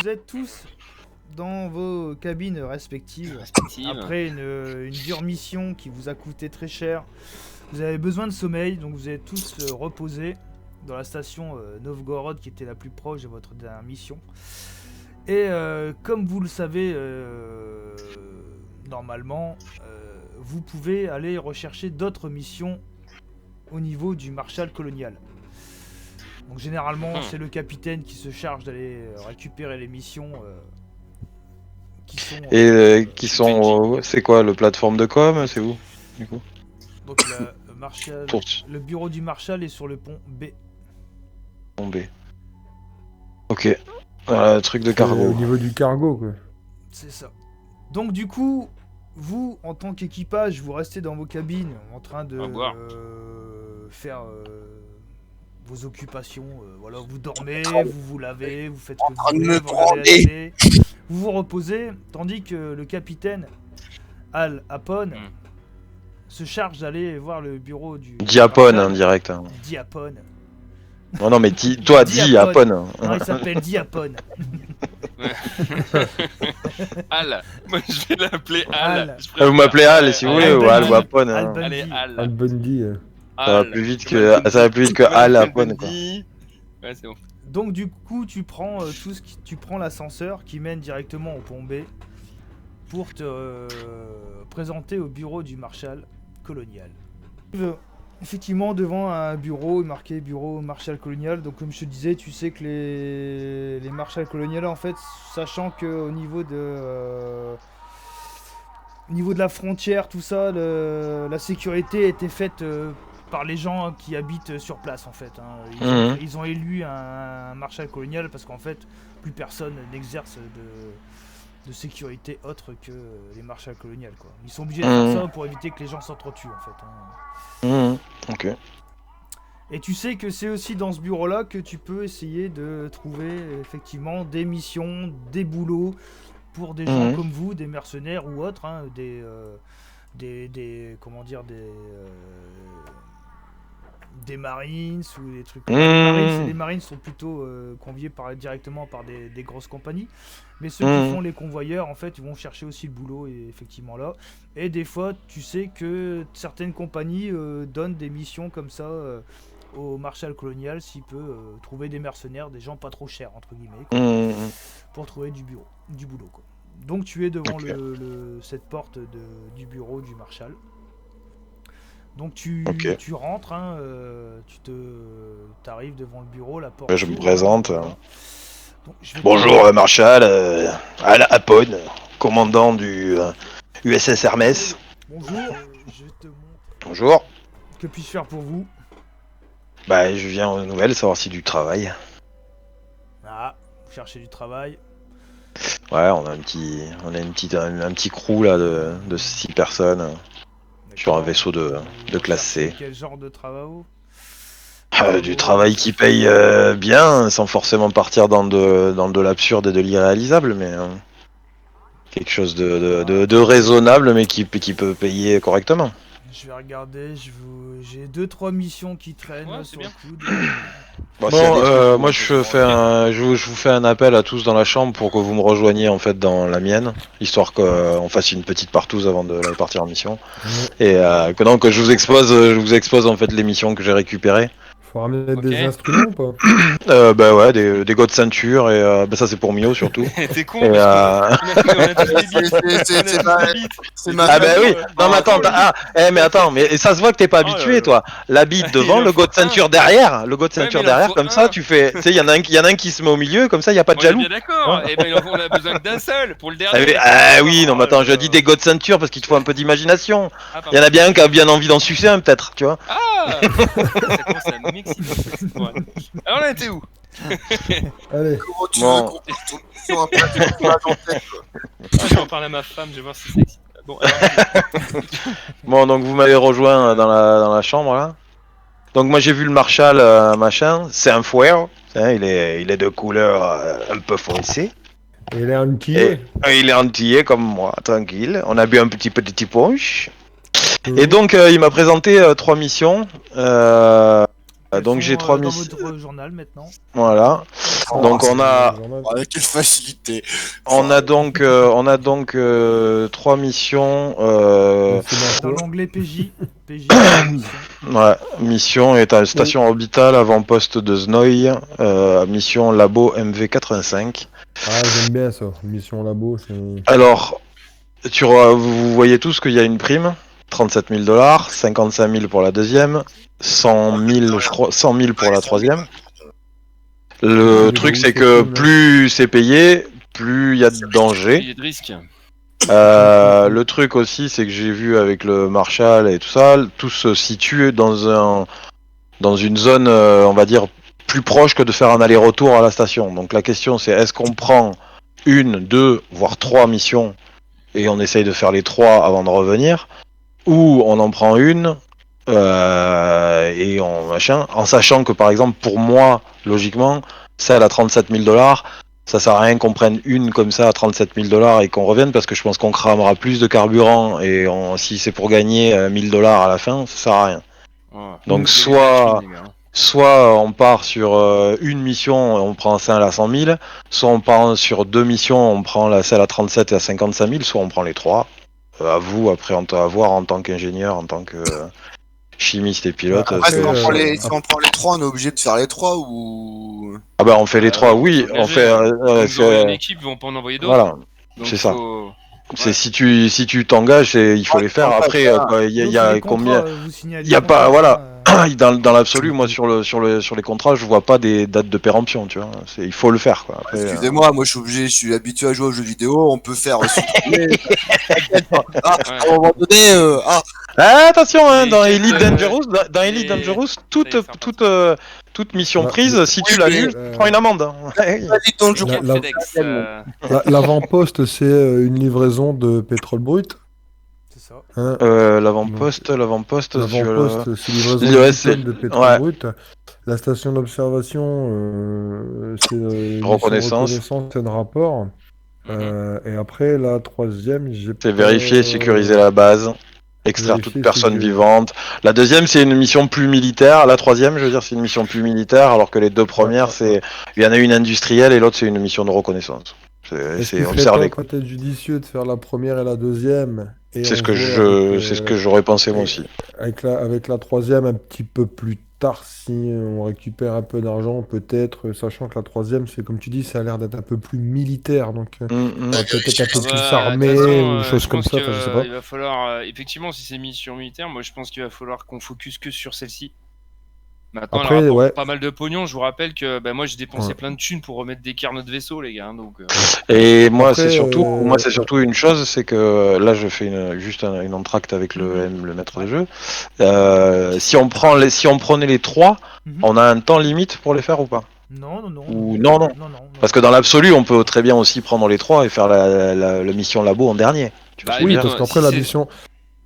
vous êtes tous dans vos cabines respectives. Après une dure mission qui vous a coûté très cher. Vous avez besoin de sommeil, donc vous êtes tous reposés dans la station Novgorod qui était la plus proche de votre dernière mission. Et comme vous le savez, normalement, vous pouvez aller rechercher d'autres missions au niveau du Marshal colonial. Donc généralement, c'est le capitaine qui se charge d'aller récupérer les missions qui sont... qui sont... c'est quoi, le plateforme de com? C'est où, du coup? Donc le bureau du Marshal est sur le pont B. Pont B. Ok. Voilà, truc de cargo. Au niveau du cargo, quoi. C'est ça. Donc du coup, vous, en tant qu'équipage, vous restez dans vos cabines en train de faire vos occupations. Voilà, vous dormez, vous vous lavez, vous faites ce que vous voulez, vous regardez la télé, vous vous reposez, tandis que le capitaine Al Apon se charge d'aller voir le bureau du... Diapone, hein, direct. Hein. Diapone. Non, mais toi, Diapone. Non, il s'appelle Diapone. Al. Moi, je vais l'appeler Al. Vous m'appelez Al, si vous voulez, ou Al ou Apone. Hein. Allez, Al. Al Bundy. Ça va plus vite que Al Apone, quoi. Ouais, c'est bon. Donc du coup, tu prends tu prends l'ascenseur qui mène directement au pont B pour te présenter au bureau du Marshal colonial. Effectivement, devant un bureau marqué bureau Marshal colonial. Donc comme je te disais, tu sais que les Marshal colonial, en fait, sachant que au niveau de la frontière, tout ça, la sécurité était faite par les gens qui habitent sur place, en fait. Hein. Ils ont élu un Marshal colonial parce qu'en fait, plus personne n'exerce de sécurité autre que les Marshal colonial, quoi. Ils sont obligés de faire ça pour éviter que les gens s'entretuent, en fait. Hein. Ok. Et tu sais que c'est aussi dans ce bureau-là que tu peux essayer de trouver effectivement des missions, des boulots pour des gens comme vous, des mercenaires ou autres, hein, des Marines ou des trucs. Les Marines sont plutôt conviés directement par des grosses compagnies, mais ceux qui font les convoyeurs, en fait, ils vont chercher aussi le boulot et effectivement là. Et des fois, tu sais que certaines compagnies donnent des missions comme ça au Marshal colonial s'il peut trouver des mercenaires, des gens pas trop chers entre guillemets, quoi, pour trouver du boulot, quoi. Donc tu es devant cette porte du bureau du Marshal. Donc tu rentres, hein, t'arrives devant le bureau, la porte. Je me présente. Donc, bonjour Marshal, Al Apone, commandant du USS Hermès. Bonjour, je te montre. Bonjour. Que puis-je faire pour vous? Bah je viens aux nouvelles, savoir si du travail. Ah, vous cherchez du travail? Ouais, on a un petit crew là de 6 personnes. Sur un vaisseau de classe C. Quel genre de travail? Du travail qui paye bien, sans forcément partir dans de l'absurde et de l'irréalisable, mais quelque chose de raisonnable, mais qui peut payer correctement. Je vais regarder, j'ai 2-3 missions qui traînent sur le coude. Bon, moi je vous fais un appel à tous dans la chambre pour que vous me rejoigniez en fait dans la mienne, histoire qu'on fasse une petite partouze avant de partir en mission. Et que je vous expose en fait les missions que j'ai récupérées. Faut ramener des instruments ou pas? Bah ouais, des gants de ceinture et ça c'est pour Mio surtout. T'es con, et parce que ah bah oui, non mais attends, mais attends, mais ça se voit que t'es pas habitué toi. La bite devant, le gants de ceinture derrière, comme ça tu fais, tu sais, il y en a un qui se met au milieu, comme ça il y a pas de jaloux. Bien d'accord, et ben on a besoin d'un seul pour le dernier. Ah oui, non mais attends, je dis des gants de ceinture parce qu'il te faut un peu d'imagination. Il y en a bien un qui a bien envie d'en sucer un peut-être, tu vois. Ah, ça commence à m'exciter. Alors on était où? Allez. Comment tu veux qu'on sur un plat de chocolat dans la tête, quoi. Je vais en parler à ma femme, je vais voir si c'est excite. Bon, alors... Bon, donc vous m'avez rejoint dans la chambre là. Donc moi j'ai vu le Marshal machin, c'est un fouet, il est de couleur un peu foncée. Et il est antillais. Il est antillais comme moi, tranquille. On a bu un petit punch. Et donc il m'a présenté 3 missions. Donc j'ai 3 dans missions. votre journal maintenant. Voilà. Donc on a, Avec quelle facilité. on a donc 3 missions. Dans l'onglet PJ, mission. Ouais, mission est à station orbitale avant-poste de Znoy, mission labo MV85. Ah, j'aime bien ça, mission labo, c'est... Alors, vous voyez tous qu'il y a une prime, 37 000 $, 55 000 pour la deuxième, 100 000, je crois, 100 000 pour la troisième. Le truc, c'est que plus c'est payé, plus il y a de danger. Il y a de risques. Le truc aussi, c'est que j'ai vu avec le Marshall et tout ça, tout se situe dans une zone, on va dire, plus proche que de faire un aller-retour à la station. Donc la question, c'est est-ce qu'on prend 1, 2, voire 3 missions et on essaye de faire les 3 avant de revenir, ou on en prend une et on machin, en sachant que par exemple pour moi, logiquement, celle à 37 000 $, ça sert à rien qu'on prenne une comme ça à 37 000 $ et qu'on revienne parce que je pense qu'on cramera plus de carburant et si c'est pour gagner 1 000 $ à la fin, ça sert à rien. Ouais. Donc soit on part sur une mission, on prend celle à 100 000, soit on part sur 2 missions, on prend celle à 37 et à 55 000, soit on prend les 3. À vous, après, à voir en tant qu'ingénieur, en tant que chimiste et pilote. Bah, Après, c'est- si on prend les 3, on est obligé de faire les 3 ou... Ah bah on fait les 3, oui, on fait... Comme vous aurez une équipe, ils vont pas en envoyer d'autres. Voilà, Donc c'est ça. faut- C'est si tu t'engages, il faut les faire. Après, il y a combien... Il y a pas, voilà. Dans l'absolu, moi sur les contrats, je vois pas des dates de péremption, tu vois. Il faut le faire, quoi. Après, Excusez-moi, moi je suis habitué à jouer aux jeux vidéo, on peut faire... à un moment donné, attention, hein, Les dans quêtes, Elite Dangerous, les- Dangerous, ça y est, faire toute mission Bah, prise, si tu oui, l'annules, mais, tu prends une amende. vas-y, ton jeu. La- Quête FedEx, L'avant-poste, c'est une livraison de pétrole brut. C'est ça. Hein. L'avant-poste, L'avant-poste, c'est livraison Ouais, de 10 c'est- tonnes de pétrole ouais. brut. La station d'observation, c'est une Reconnaissance. reconnaissance et de rapport. Et après, la troisième, j'ai C'est pas- vérifier, sécuriser la base, extraire Vérifier, toute personne sécuriser. vivante. La deuxième, c'est une mission plus militaire. La troisième, je veux dire, c'est une mission plus militaire, alors que les deux premières, il y en a une industrielle et l'autre, c'est une mission de reconnaissance. Est-ce C'est qu'il serait observer, pas quoi. peut-être judicieux de faire la première et la deuxième et C'est ce on que voit c'est ce que j'aurais pensé moi aussi. avec la troisième un petit peu plus tard, si on récupère un peu d'argent, peut-être, sachant que la troisième, c'est comme tu dis, ça a l'air d'être un peu plus militaire, donc peut-être un peu bah, plus armé de toute façon, ou chose je comme pense ça, enfin, je sais pas. il va falloir, effectivement, si c'est mission militaire, moi je pense qu'il va falloir qu'on focus que sur celle-ci. Maintenant, Après, elle rapporte ouais. pas mal de pognon. Je vous rappelle que moi j'ai dépensé Ouais. plein de thunes pour remettre des cartes de vaisseau, les gars. Donc, Et moi, Après, c'est surtout une chose, c'est que là, je fais juste une entracte avec le maître de jeu. Si on prenait les 3, on a un temps limite pour les faire ou pas? Non. Ou non. Parce que dans l'absolu, on peut très bien aussi prendre les 3 et faire la mission labo en dernier. Tu vois ce que je veux Oui, dire parce qu'après,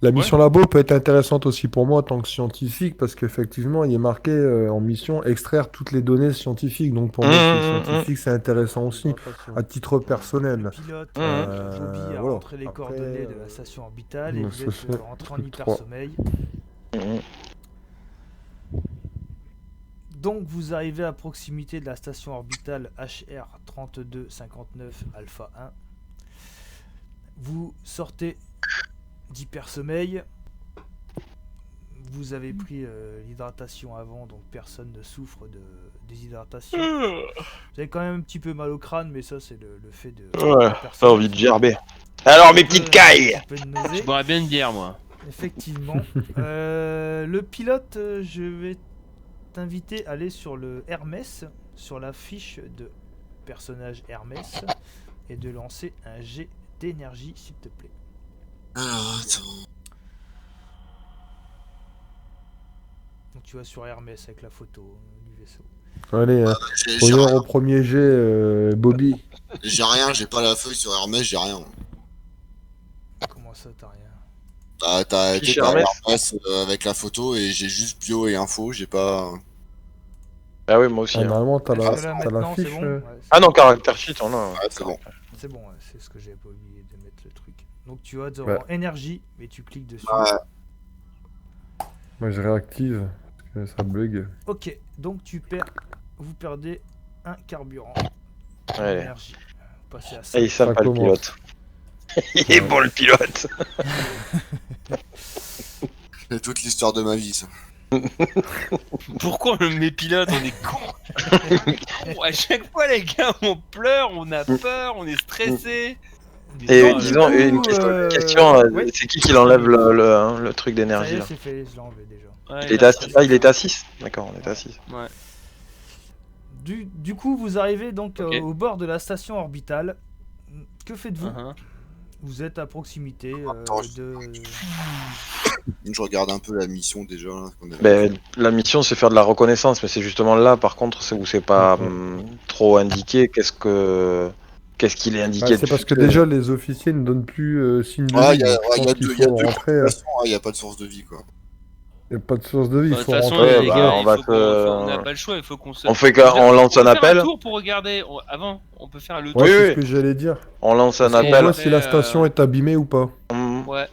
la mission labo peut être intéressante aussi pour moi en tant que scientifique, parce qu'effectivement, il est marqué en mission extraire toutes les données scientifiques. Donc pour moi, scientifique, c'est intéressant aussi, à titre personnel. Le pilote, Bobby a voilà. rentré les Après, coordonnées de la station orbitale et non, vous ça êtes fait rentré en plus de trois. hypersommeil. Donc vous arrivez à proximité de la station orbitale HR 3259 Alpha 1. Vous sortez d'hypersommeil. Vous avez pris l'hydratation avant, donc personne ne souffre de déshydratation. Vous avez quand même un petit peu mal au crâne, mais ça c'est le fait de... Ouais, pas envie de gerber. Alors mes petites cailles! Un peu de nausée. je boirais bien une bière, moi. Effectivement. Le pilote, je vais t'inviter à aller sur le Hermès, sur la fiche de personnage Hermès, et de lancer un jet d'énergie, s'il te plaît. Alors, attends. Donc tu vas sur Hermès avec la photo du vaisseau. Allez, J'ai honneur rien. au premier jet, Bobby. J'ai rien, j'ai pas la feuille sur Hermès, j'ai rien. Comment ça, t'as rien? T'as Fiche été par Hermès. Hermès avec la photo et j'ai juste bio et info, j'ai pas... Ah oui, moi aussi. Ah, normalement, t'as Est-ce que là, la maintenant, c'est fiche. bon Ouais, c'est Ah non, bon. caractère sheet, on a. Ouais, c'est bon. C'est bon, ouais, c'est ce que j'avais pas oublié de mettre le truc. Donc tu vas dans Ouais. énergie, mais tu cliques dessus. Ouais. Moi, je réactive. Parce que ça bug. Ok, donc vous perdez un carburant. Allez. Énergie. Passez à ça. Et il sympa Ça le commence. pilote. Il est bon le pilote. C'est toute l'histoire de ma vie, ça. Pourquoi on met pilote? On est con. À chaque fois, les gars, on pleure, on a peur, on est stressé. Et Non, disons, du coup, une question, ouais. c'est qui l'enlève le truc Ça y d'énergie est, là? c'est fait, je l'ai enlevé déjà. Ouais, Il était à 6. Ah, il était à 6. D'accord, on était à 6. Ouais. Du coup, vous arrivez donc Ok. au bord de la station orbitale. Que faites-vous? Uh-huh. Vous êtes à proximité Attends, de... Je regarde un peu la mission déjà. Là, qu'on avait Ben, fait. la mission c'est faire de la reconnaissance, mais c'est justement là par contre c'est où c'est pas trop indiqué. Qu'est-ce qu'il est indiqué C'est parce que dessus, déjà les officiers ne donnent plus signe de Ouais, vie. il y a, donc je ouais, pense qu'il faut rentrer. il y a pas de source de vie, quoi. Il n'y a pas de source de vie, Bah, il de faut toute façon, rentrer. Ouais, les bah, gars, on il va faut se- on n'a pas le choix, il faut qu'on se. on fait on lance un peut faire appel. un tour pour regarder. Avant, on peut faire le tour. Ouais, Oui, c'est oui. ce que j'allais dire. On lance un Parce qu'on appel. voit si la station est abîmée ou pas. Ouais.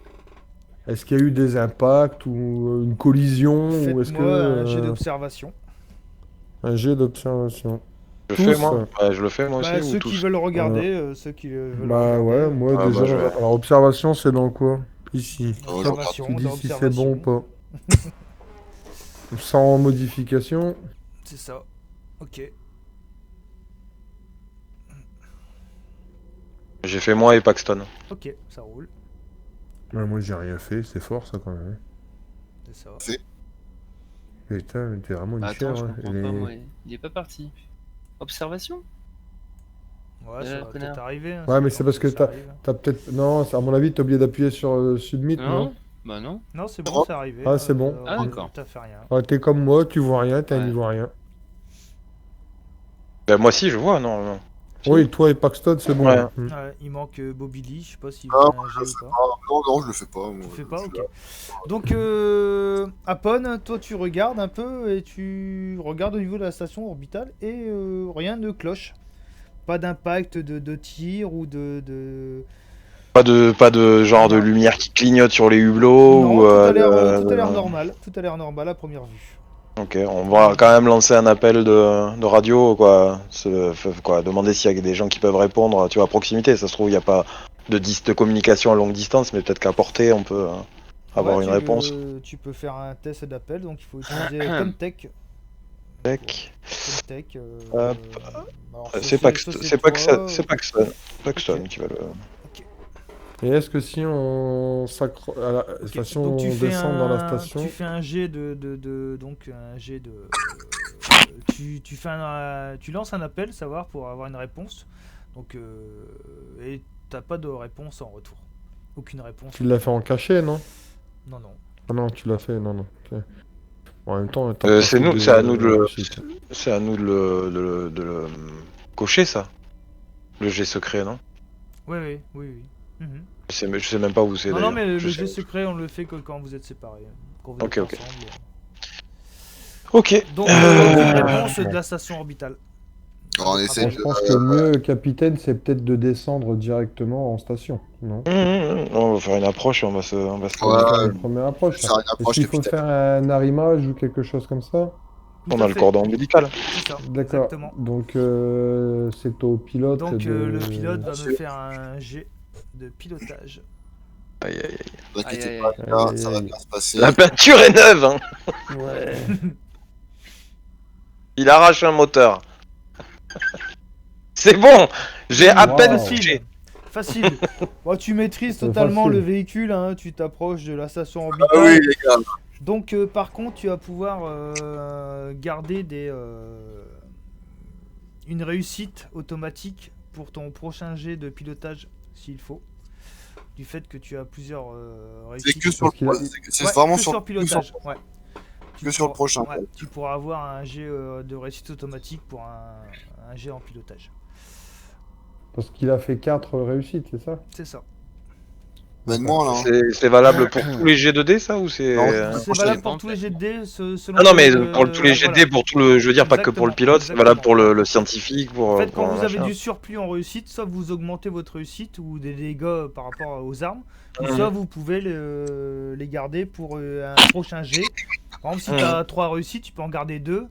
Est-ce qu'il y a eu des impacts ou une collision ou est-ce Faites-moi un que jet d'observation. un jet d'observation. Je Tous. fais moi. Ouais, je le fais moi aussi Bah, ou ceux tous. qui veulent regarder, ceux qui veulent Bah regarder. ouais, moi Ah, déjà. bah, je vais- Alors observation, c'est dans quoi? Ici. Observation, Tu dis si c'est d'observation. bon ou pas. Sans modification. C'est ça. Ok. J'ai fait moi et Paxton. Ok, ça roule. Ouais, moi j'ai rien fait, c'est fort ça quand même. C'est ça. Putain, mais t'es vraiment une Attends, chère. je hein. comprends pas, moi. Il est pas parti. Observation? Ouais, ça va connard. peut-être arriver. Hein, Ouais, mais genre c'est parce que ça arrive. t'as peut-être. Non, à mon avis, t'as oublié d'appuyer sur Submit, non? Non? Bah non. Non, c'est bon, c'est arrivé. Ah, c'est bon. Ah, d'accord. T'as fait rien. Ouais, t'es comme moi, tu vois rien, t'as Ouais. n'y vois rien. Ben, moi si je vois non. Si. Oui, toi et Paxton, c'est bon. Ouais. Mm. Ouais, il manque Bobby Lee, je sais pas s'il Ah, fait un je jet le ou fais pas. pas. Non, je le fais pas. Moi, Tu fais pas, je suis ok. là. Donc, Apon, toi tu regardes un peu et tu regardes au niveau de la station orbitale et rien ne cloche. Pas d'impact de tir ou de... Pas de genre de Non. lumière qui clignote sur les hublots Non, ou tout a l'air normal. Tout a l'air normal à première vue. Ok, on va quand même lancer un appel de radio, quoi. Demander s'il y a des gens qui peuvent répondre, tu vois, à proximité. Ça se trouve, il n'y a pas de communication à longue distance, mais peut-être qu'à portée, on peut avoir Ouais, une réponse. Tu peux faire un test d'appel, donc il faut utiliser Comtech. Tac. Comtech. Hop. Alors, C'est soit Paxton toi, Paxton Ok. qui va le... Et est-ce que si on s'accroche à la Ok, station, donc on descend dans la station? Tu fais un jet donc un jet de tu lances un appel, savoir pour avoir une réponse. Donc et t'as pas de réponse en retour. Aucune réponse. Tu l'as fait en cachet, non? Non non. Ah non, tu l'as fait, non. Ok. En même temps, t'as pas c'est fait nous, de- c'est à nous de le, réussite. c'est à nous de le cocher ça. Le jet secret, non? Oui. Mhm. Je sais même pas où c'est Non d'ailleurs. mais le Je jet sais. secret on le fait que quand vous êtes séparés. Quand vous Ok, êtes ok. ensemble. Ok. Donc aucune réponse de la station orbitale. Alors, on essaie Bon, de. je pense que le mieux, capitaine, c'est peut-être de descendre directement en station, non? On va faire une approche et on va se Ouais. Faire une première approche. Faire une Est-ce approche, qu'il faut capitaine. faire un arrimage ou quelque chose comme ça? Tout On à a le fait. cordon ombilical. C'est ça. D'accord. Exactement. Donc c'est au pilote Donc de... le pilote va me faire un jet de pilotage. Aïe, aïe, aïe. Ne vous inquiétez Aïe, pas, aïe, les gars, aïe, ça va aïe. bien se passer. La peinture est neuve, hein. Ouais. Il arrache un moteur. C'est bon. J'ai à Wow. peine Facile. touché. Facile. Bon, tu maîtrises C'est totalement facile. le véhicule, hein, tu t'approches de la station Ah orbitale. oui, les gars. Donc par contre, tu vas pouvoir garder une réussite automatique pour ton prochain jet de pilotage s'il faut. Du fait que tu as plusieurs C'est réussites. que sur qu'il a- le. C'est Ouais, vraiment que sur sur que pilotage. sur- Ouais. que sur le prochain. Ouais, tu pourras avoir un jet de réussite automatique pour un jet en pilotage. Parce qu'il a fait 4 réussites, c'est ça? C'est ça. Maintenant, là. hein. C'est valable pour tous les G2D ça ou c'est Non, C'est prochain, valable il pour prend tous les jets de dés selon Ah non mais le- pour tous les voilà. GD, pour tout le, je veux dire pas que pour le pilote, c'est valable pour le scientifique, pour. En fait, pour quand un vous avez machin. du surplus en réussite, soit vous augmentez votre réussite ou des dégâts par rapport aux armes, ou Mhm. soit vous pouvez les garder pour un prochain jet Par exemple, si tu as 3 réussites, tu peux en garder 2,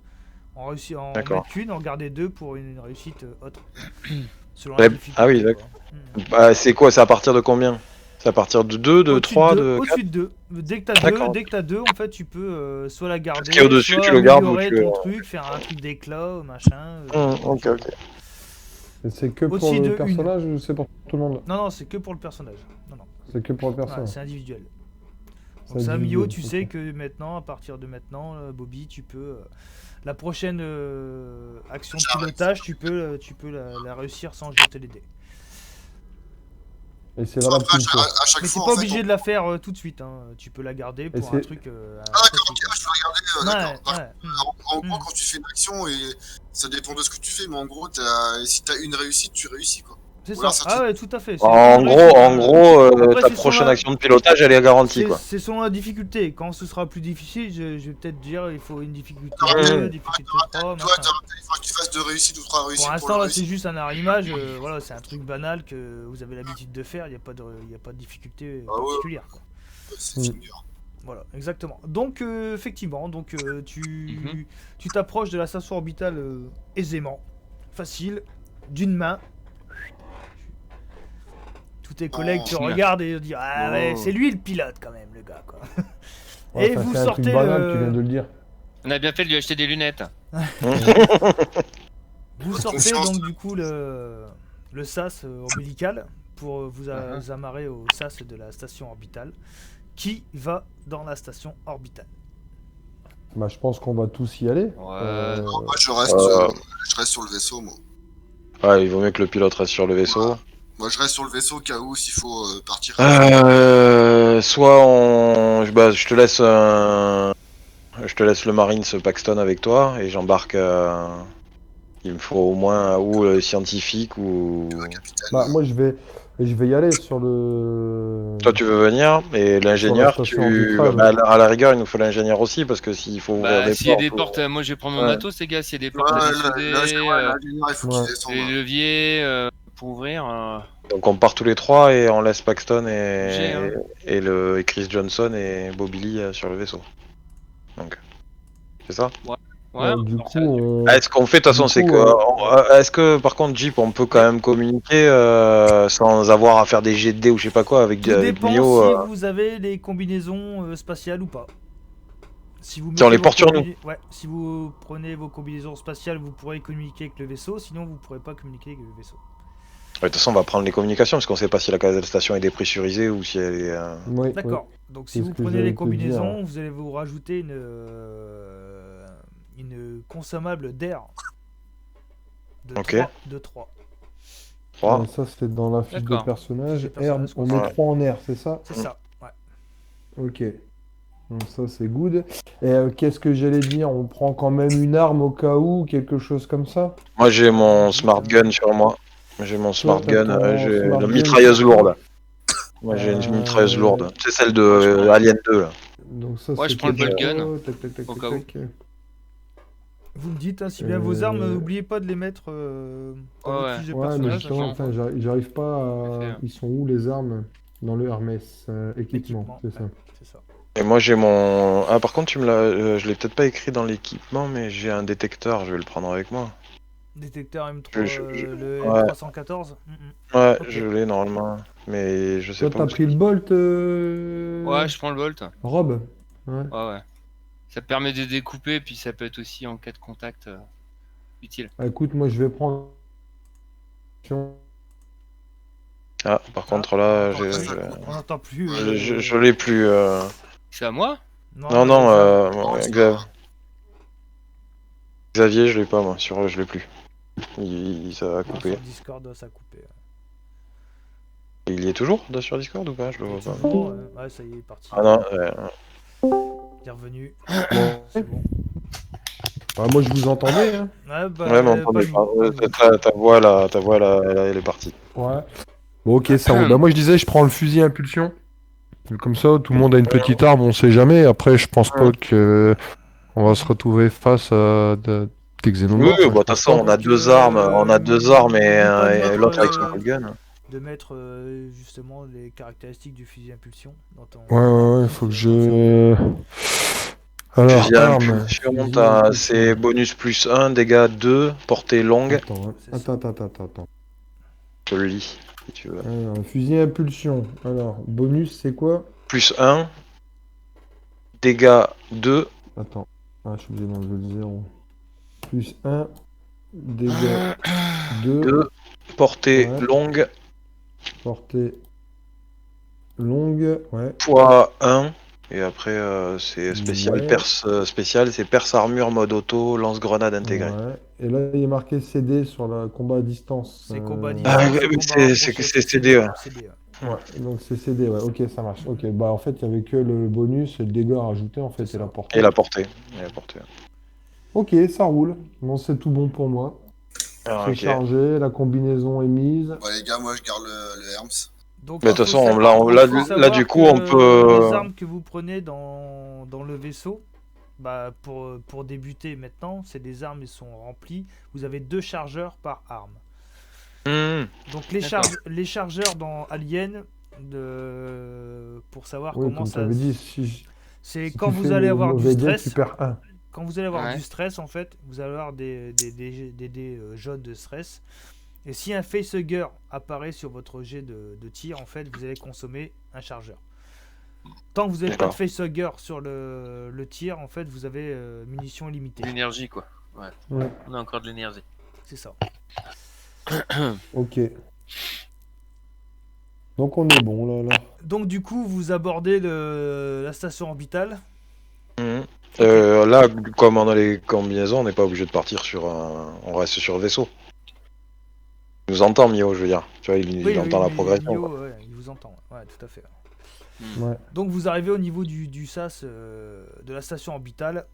en D'accord. mettre qu'une, en garder 2 pour une réussite autre. Selon Ouais. la difficulté. Ah oui, quoi. d'accord. Bah, c'est quoi? C'est à partir de combien? C'est à partir de 2, de Au-dessus 3, de de 4? Au-dessus de 2. Dès que t'as 2, en fait, tu peux soit la garder, Ce qui est au-dessus, soit tu le gardes ou améliorer tu... ton truc, faire un truc d'éclat, machin. Ok, ok. Et c'est que pour Au-dessus de le personnage ou c'est pour tout le monde? Non, c'est que pour le personnage. Non. C'est que pour le Ouais, personnage. c'est individuel. C'est Donc ça, individuel, Mio, tu ok. sais que maintenant, à partir de maintenant, Bobby, tu peux... la prochaine action de pilotage, tu peux la réussir sans jeter les dés. Et c'est Soit valable après, qu'une fois. à chaque Mais t'es fois, pas en fait, obligé de la faire tout de suite. Hein. Tu peux la garder pour un c'est- truc... Ah, d'accord, ok, je peux regarder, Ouais, d'accord. ouais. En gros, quand tu fais une action, et ça dépend de ce que tu fais, mais en gros, si t'as une réussite, tu réussis, quoi. C'est Voilà, ça. ça, Ah ouais, tout à fait. C'est En une gros, réussite, en hein. gros, Après, ta c'est prochaine selon la- action de pilotage, elle est garantie, quoi. C'est selon la difficulté. Quand ce sera plus difficile, je vais peut-être dire il faut une difficulté Ah, 2, ouais. difficulté 3, Toi, machin. il faut que tu fasses 2 réussites ou 3 réussites Pour pour l'instant, le là, réussir. c'est juste un arrimage. Voilà, c'est un truc banal que vous avez l'habitude de faire. Il n'y a pas de difficulté Ah ouais. particulière. Quoi. C'est finger. Voilà, exactement. Donc, effectivement, tu t'approches de la station orbitale aisément, facile, d'une main. Tous tes collègues te regardent et disent ah ouais, c'est lui le pilote quand même, le gars. Quoi. Ouais, Et enfin, vous c'est un truc sortez banal, tu viens de le dire. On a bien fait de lui acheter des lunettes. Vous sortez Confiance. donc du coup le sas ombilical pour vous amarrer au sas de la station orbitale qui va dans la station orbitale. Bah, je pense qu'on va tous y aller. Ouais. Moi, je reste sur le vaisseau, moi. Ouais, il vaut mieux que le pilote reste sur le vaisseau. Moi, je reste sur le vaisseau au cas où, s'il faut partir. Soit on... Bah, je te laisse le Marines Paxton avec toi et j'embarque... Il me faut au moins ou le scientifique ou... Capitaine. Bah, moi, je vais y aller sur le. Toi tu veux venir et l'ingénieur, station arbitrage, bah, à la rigueur il nous faut l'ingénieur aussi parce que s'il faut ouvrir Bah, des s'il y a portes... des portes, moi je vais prendre mon Ouais. matos, les gars. S'il y a des portes à Ouais, dessouder, l'ingénieur, il faut Ouais. qu'il descende. les leviers pour ouvrir. Donc on part tous les trois et on laisse Paxton Obligé, hein. et Chris Johnson et Bobby Lee sur le vaisseau. Donc, c'est ça? Ouais, du on coup, sait. on... Est-ce qu'on fait, de toute façon, Du c'est coup, que... Est-ce que, par contre, Jeep, on peut quand même communiquer sans avoir à faire des jets de dés ou je sais pas quoi avec Tout avec dépend Mio si vous avez les combinaisons spatiales ou pas. Si vous Si on mettez les vos porte sur nous. Ouais, si vous prenez vos combinaisons spatiales, vous pourrez communiquer avec le vaisseau, sinon vous pourrez pas communiquer avec le vaisseau. Ouais, de toute façon, on va prendre les communications parce qu'on sait pas si la station est dépressurisée ou si elle est... oui, D'accord. Donc si C'est vous ce que prenez j'allais les te dire. combinaisons, vous allez vous rajouter une consommable d'air. Ok. De 3. Trois. Ça, c'est dans la fiche de D'accord. personnage. Fiche de personnage, On ouais. met 3 en air, c'est ça? C'est ça. Ouais. Ok. Donc ça, c'est good. Et qu'est-ce que j'allais dire? On prend quand même une arme au cas où, quelque chose comme ça? Moi, j'ai mon smart gun sur moi. J'ai mon smart t'as gun, ton j'ai smart la gun mitrailleuse sur toi. lourde. Moi, j'ai une mitrailleuse lourde. C'est celle de Ouais, je prends. Alien 2, là. Donc ça, Ouais, je c'est prends le quoi? boltgun, Tac, tac, tac, au tac, cas où. tac. Vous me dites, hein, si bien vos armes, n'oubliez pas de les mettre dans votre Ouais. fiche de Ouais, mais personnage. justement, hein. enfin, j'arrive pas à... Fait, hein. Ils sont où les armes? Dans le Hermès équipement, c'est ça. ouais, c'est ça. Et moi, j'ai mon... Ah, par contre, tu me l'as... je l'ai peut-être pas écrit dans l'équipement, mais j'ai un détecteur, je vais le prendre avec moi. Détecteur M3, le Ouais. M314. Ouais, Ok. je l'ai normalement, mais je sais Toi, pas t'as où pris le Bolt, Ouais, je prends le Bolt. Rob? Ouais. Ouais. Ça permet de découper, puis ça peut être aussi en cas de contact utile. Ah, écoute, moi, je vais prendre... Ah, par contre, là, On n'entend plus. je l'ai plus. C'est à moi? Non, ça- Xavier, je l'ai pas, moi. Je l'ai plus. Ça a non, coupé. sur Discord, ça a coupé. Il y est toujours sur Discord ou pas? Je le vois pas. Bon, ouais, ça y est, il est parti. Ah non, Il est revenu. Bon. C'est bon. Ah, moi, je vous entendais, hein. Ouais, bah, ouais, mais on pas entendait nous, pas. pas nous. Ta voix, là, elle est partie. Ouais. Bon, ok, ça roule. Bah, moi, je disais, je prends le fusil à impulsion. Comme ça, tout le monde a une petite arme, on sait jamais. Après, je pense pas que on va se retrouver face à des Oui, xénomorphes. bah, de toute façon, on a deux armes, et l'autre avec son gun. De mettre justement les caractéristiques du fusil à impulsion dans ton. Ouais, faut que je... Alors, Fusil à arme. impulsion, t'as c'est bonus plus 1, dégâts 2, portée longue. Attends, hein. C'est ça. Attends. Je le lis, si tu veux. Alors, fusil à impulsion. Alors, bonus, c'est quoi? Plus 1, dégâts 2, Attends. Ah, je suis obligé d'enlever le 0. Plus 1, dégâts 2, 2, portée Ouais. longue, portée longue. Ouais. fois 1. Et après, c'est spécial. Ouais. Perce spécial, c'est perce armure, mode auto, lance-grenade intégré. Ouais. Et là, il est marqué CD sur le combat à distance. C'est combat à Ah, distance, ouais, c'est mais combat c'est rapproché, CD, ouais. CD, ouais. Ouais, donc c'est CD, ouais, ok, ça marche. Ok, bah en fait, il n'y avait que le bonus et le dégât à rajouter, en fait, C'est et la ça. portée. Et la portée. Ok, ça roule. Bon, c'est tout bon pour moi. Ah, C'est ok. chargé, la combinaison est mise. Bon, les gars, moi je garde le Herms. Donc, Mais il de toute faut façon, savoir- là, il faut là, savoir du coup, que on peut- les armes que vous prenez dans le vaisseau, bah, pour débuter maintenant, c'est des armes, ils sont remplies. Vous avez 2 chargeurs par arme. Donc les chargeurs dans Alien, pour savoir Oui, comment comme tu ça... avais dit, si C'est si quand tu vous fais allez le avoir du mauvais jet, stress. tu perds 1. Quand vous allez avoir Ouais. du stress, en fait, vous allez avoir des dés jaunes de stress. Et si un facehugger apparaît sur votre jet de tir, en fait, vous allez consommer un chargeur. Tant que vous n'avez pas de D'accord. facehugger sur le tir, en fait, vous avez munitions illimitées. L'énergie, quoi. Ouais, On a encore de l'énergie. C'est ça. ok. Donc on est bon là. Donc du coup, vous abordez la station orbitale. Là, comme on a les combinaisons, on n'est pas obligé de partir sur un... On reste sur le vaisseau. Il nous entend, Mio, je veux dire. Tu vois, il entend la progression. Mio, quoi. ouais, il vous entend. Ouais, tout à fait. Ouais. Donc vous arrivez au niveau du SAS de la station orbitale.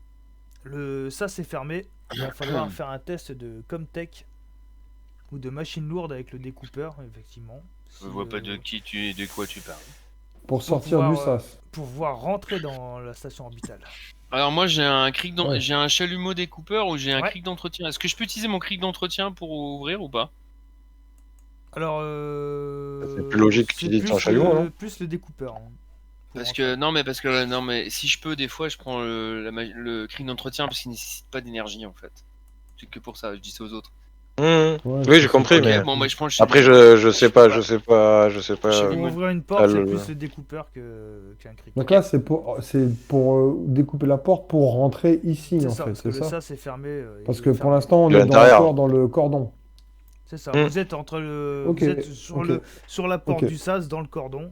Le SAS est fermé. Il va falloir faire un test de Comtech ou de machine lourde avec le découpeur, effectivement. Je vois pas de quoi tu parles. Pour sortir du SAS. Pour pouvoir rentrer dans la station orbitale. Alors moi j'ai un Ouais. j'ai un chalumeau découpeur ou j'ai un Ouais. cric d'entretien. Est-ce que je peux utiliser mon cric d'entretien pour ouvrir ou pas? Alors, C'est plus logique que tu c'est dises plus un chalumeau, le- non plus le découpeur. Hein, pour Parce rentrer. que non mais si je peux des fois je prends le cric d'entretien parce qu'il nécessite pas d'énergie en fait. C'est que pour ça, je dis ça aux autres. Ouais, Oui, j'ai compris, Ok, mais bon moi je prends le après, chalumeau. je sais pas. Pour ouvrir une porte, c'est le- plus le découpeur qu'un cric. Donc là, c'est pour découper la porte pour rentrer ici, C'est en ça, fait, parce que c'est le ça? SAS est fermé. Parce il que est pour fermé. l'instant, on De est l'intérieur. encore dans le cordon. C'est ça. Mm. Vous êtes entre le, Ok, vous êtes sur ok. sur la porte Ok. du SAS dans le cordon,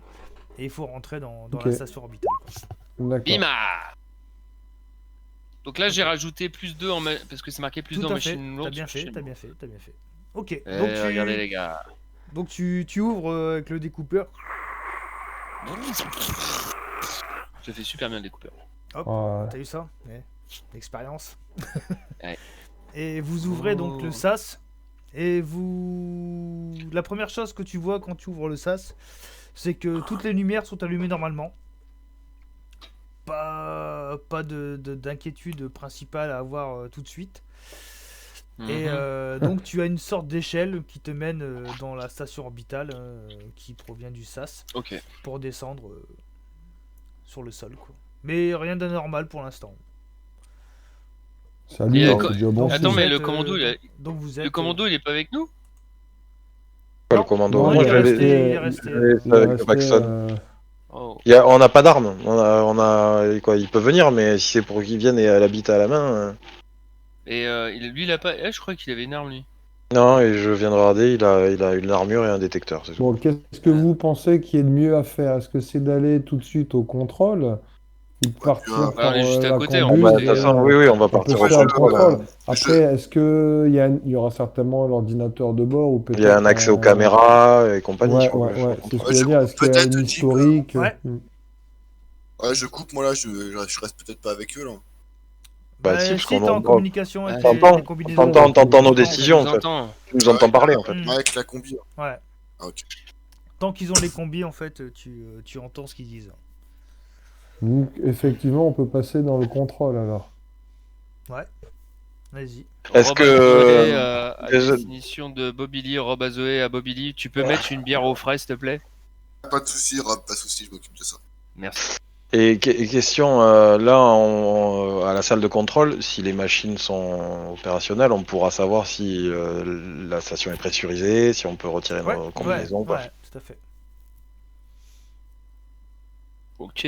et il faut rentrer dans Ok. la station orbitale. D'accord. Bima. Donc là j'ai rajouté plus 2 parce que c'est marqué plus 2 Tout en à fait. machine T'as lourde. bien sur le fait, t'as chalumeau. bien fait, t'as bien fait. Ok. Eh, Donc regardez les gars. donc tu ouvres avec le découpeur. Je fais super bien le découpeur. Ah, T'as eu ça? Ouais. L'expérience. Ouais. Et vous ouvrez donc Oh. le SAS. Et la première chose que tu vois quand tu ouvres le SAS, c'est que toutes les lumières sont allumées normalement. Pas d'inquiétude principale à avoir tout de suite. Et Mhm. donc tu as une sorte d'échelle qui te mène dans la station orbitale qui provient du SAS Ok. pour descendre sur le sol, quoi. Mais rien d'anormal pour l'instant. c'est allumé, Et, c'est déjà bon. Attends, vous mais êtes, le commando, donc vous êtes, le commando il est pas avec nous? Pas le Non, commando. non, il Moi, est j'avais. resté, il est resté. Il est avec resté, Paxton. Oh. On n'a pas d'armes. On a quoi. Il peut venir, mais si c'est pour qu'il vienne et l'habite à la main. Et lui il a pas. Je crois qu'il avait une arme lui. Non, et je viens de regarder. Il a une armure et un détecteur. C'est tout. Bon, qu'est-ce que vous pensez qu'il y a de mieux à faire? Est-ce que c'est d'aller tout de suite au contrôle ou de partir Ouais, par on est juste à la côté, combuse Bah, de on toute et, façon, oui, on va on peut partir se au faire le contrôle. contrôle. je- Après, est-ce qu'il y aura certainement l'ordinateur de bord ou peut-être Il y a un accès aux caméras et compagnie. Ouais, je crois, ouais, je ouais. crois. C'est ce que Ouais, je veux dire. Est-ce qu'il y a peut-être une dit que- historique? Ouais. Ouais, je coupe, moi là, je reste peut-être pas avec eux là. Bah, Bah, si, parce si qu'on t'es en en- communication avec T'entends les combinaisons. t'entends nos Ouais, décisions, en Nous fait. entend. Tu nous entends parler, en fait. Mm. Ouais, avec la combi. Là. Ouais. Ah, ok. Tant qu'ils ont les combis, en fait, tu entends ce qu'ils disent. Donc, effectivement, on peut passer dans le contrôle alors. Vas-y. Est-ce Rob que- Azoé, à Désolé. destination de Bobili, Rob Azoé à Bobili, tu peux mettre une bière au frais s'il te plaît? Pas de soucis, Rob, pas de soucis, je m'occupe de ça. Merci. Et question, là, à la salle de contrôle, si les machines sont opérationnelles, on pourra savoir si la station est pressurisée, si on peut retirer nos combinaisons ou pas. Ouais, tout à fait. Ok.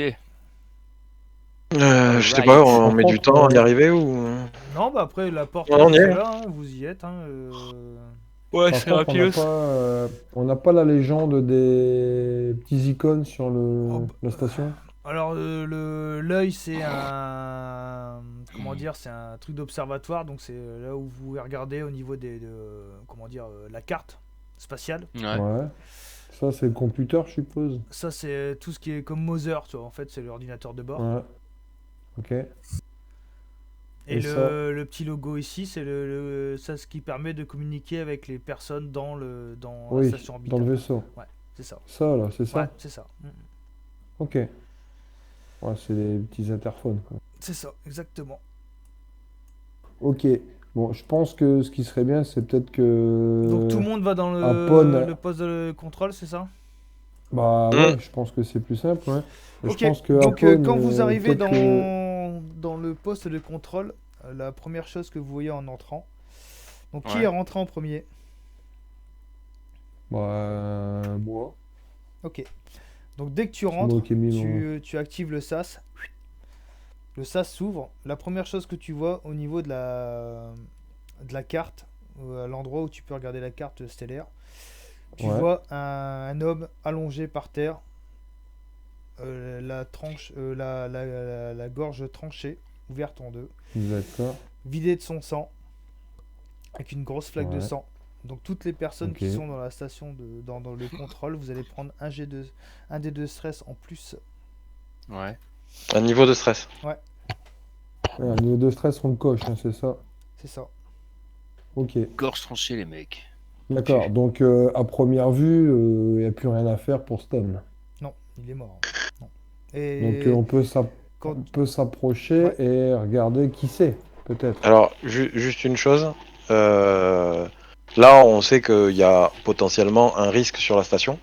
Je sais pas, on met du temps à y arriver ou... Non, bah après, la porte On y est. est là, hein, vous y êtes. Ouais, Par c'est contre, rapide. on n'a pas la légende des petits icônes sur Oh, la station. Alors, l'œil, c'est un. Comment dire? C'est un truc d'observatoire, donc c'est là où vous regardez au niveau comment dire, la carte spatiale. Ouais. Ouais. Ça, c'est le computer, je suppose. Ça, c'est tout ce qui est comme Mother, tu vois. En fait, c'est l'ordinateur de bord. Ouais. Ok. Et Et ça le petit logo ici, c'est ça, ce qui permet de communiquer avec les personnes dans la Oui, station dans orbitale. le vaisseau. Ouais, c'est ça. Ça, là, c'est Ouais, ça? c'est ça. Ok. Ouais, c'est des petits interphones, quoi. C'est ça, exactement. Ok. Bon, je pense que ce qui serait bien, c'est peut-être que Donc tout le monde va dans Apone- le poste de contrôle, c'est ça? Bah ouais, je pense que c'est plus simple, ouais. Et Ok, je pense que donc Apone, quand vous arrivez peut-être que... dans le poste de contrôle, la première chose que vous voyez en entrant, donc qui Ouais. est rentré en premier? Bah, moi. Ok, donc dès que tu C'est moi rentres, qui ai mis mon... tu actives le SAS. Le SAS s'ouvre. La première chose que tu vois au niveau de la carte, à l'endroit où tu peux regarder la carte stellaire, tu Ouais. vois un homme allongé par terre, la gorge tranchée, ouverte en deux, D'accord. vidé de son sang, avec une grosse flaque de Ouais. sang. Donc toutes les personnes qui Ok. sont dans la station dans le contrôle, vous allez prendre un des deux stress en plus. Ouais. Un niveau de stress. Ouais, un niveau de stress, on le coche, hein, c'est ça. C'est ça. Ok. Gorge tranchée, les mecs. D'accord. Donc, à première vue, il n'y a plus rien à faire pour Stone. Non, il est mort. Non. Donc, Et on peut quand... s'approcher Ouais. et regarder qui c'est, peut-être. Alors, juste une chose. Là, on sait qu'il y a potentiellement un risque sur la station.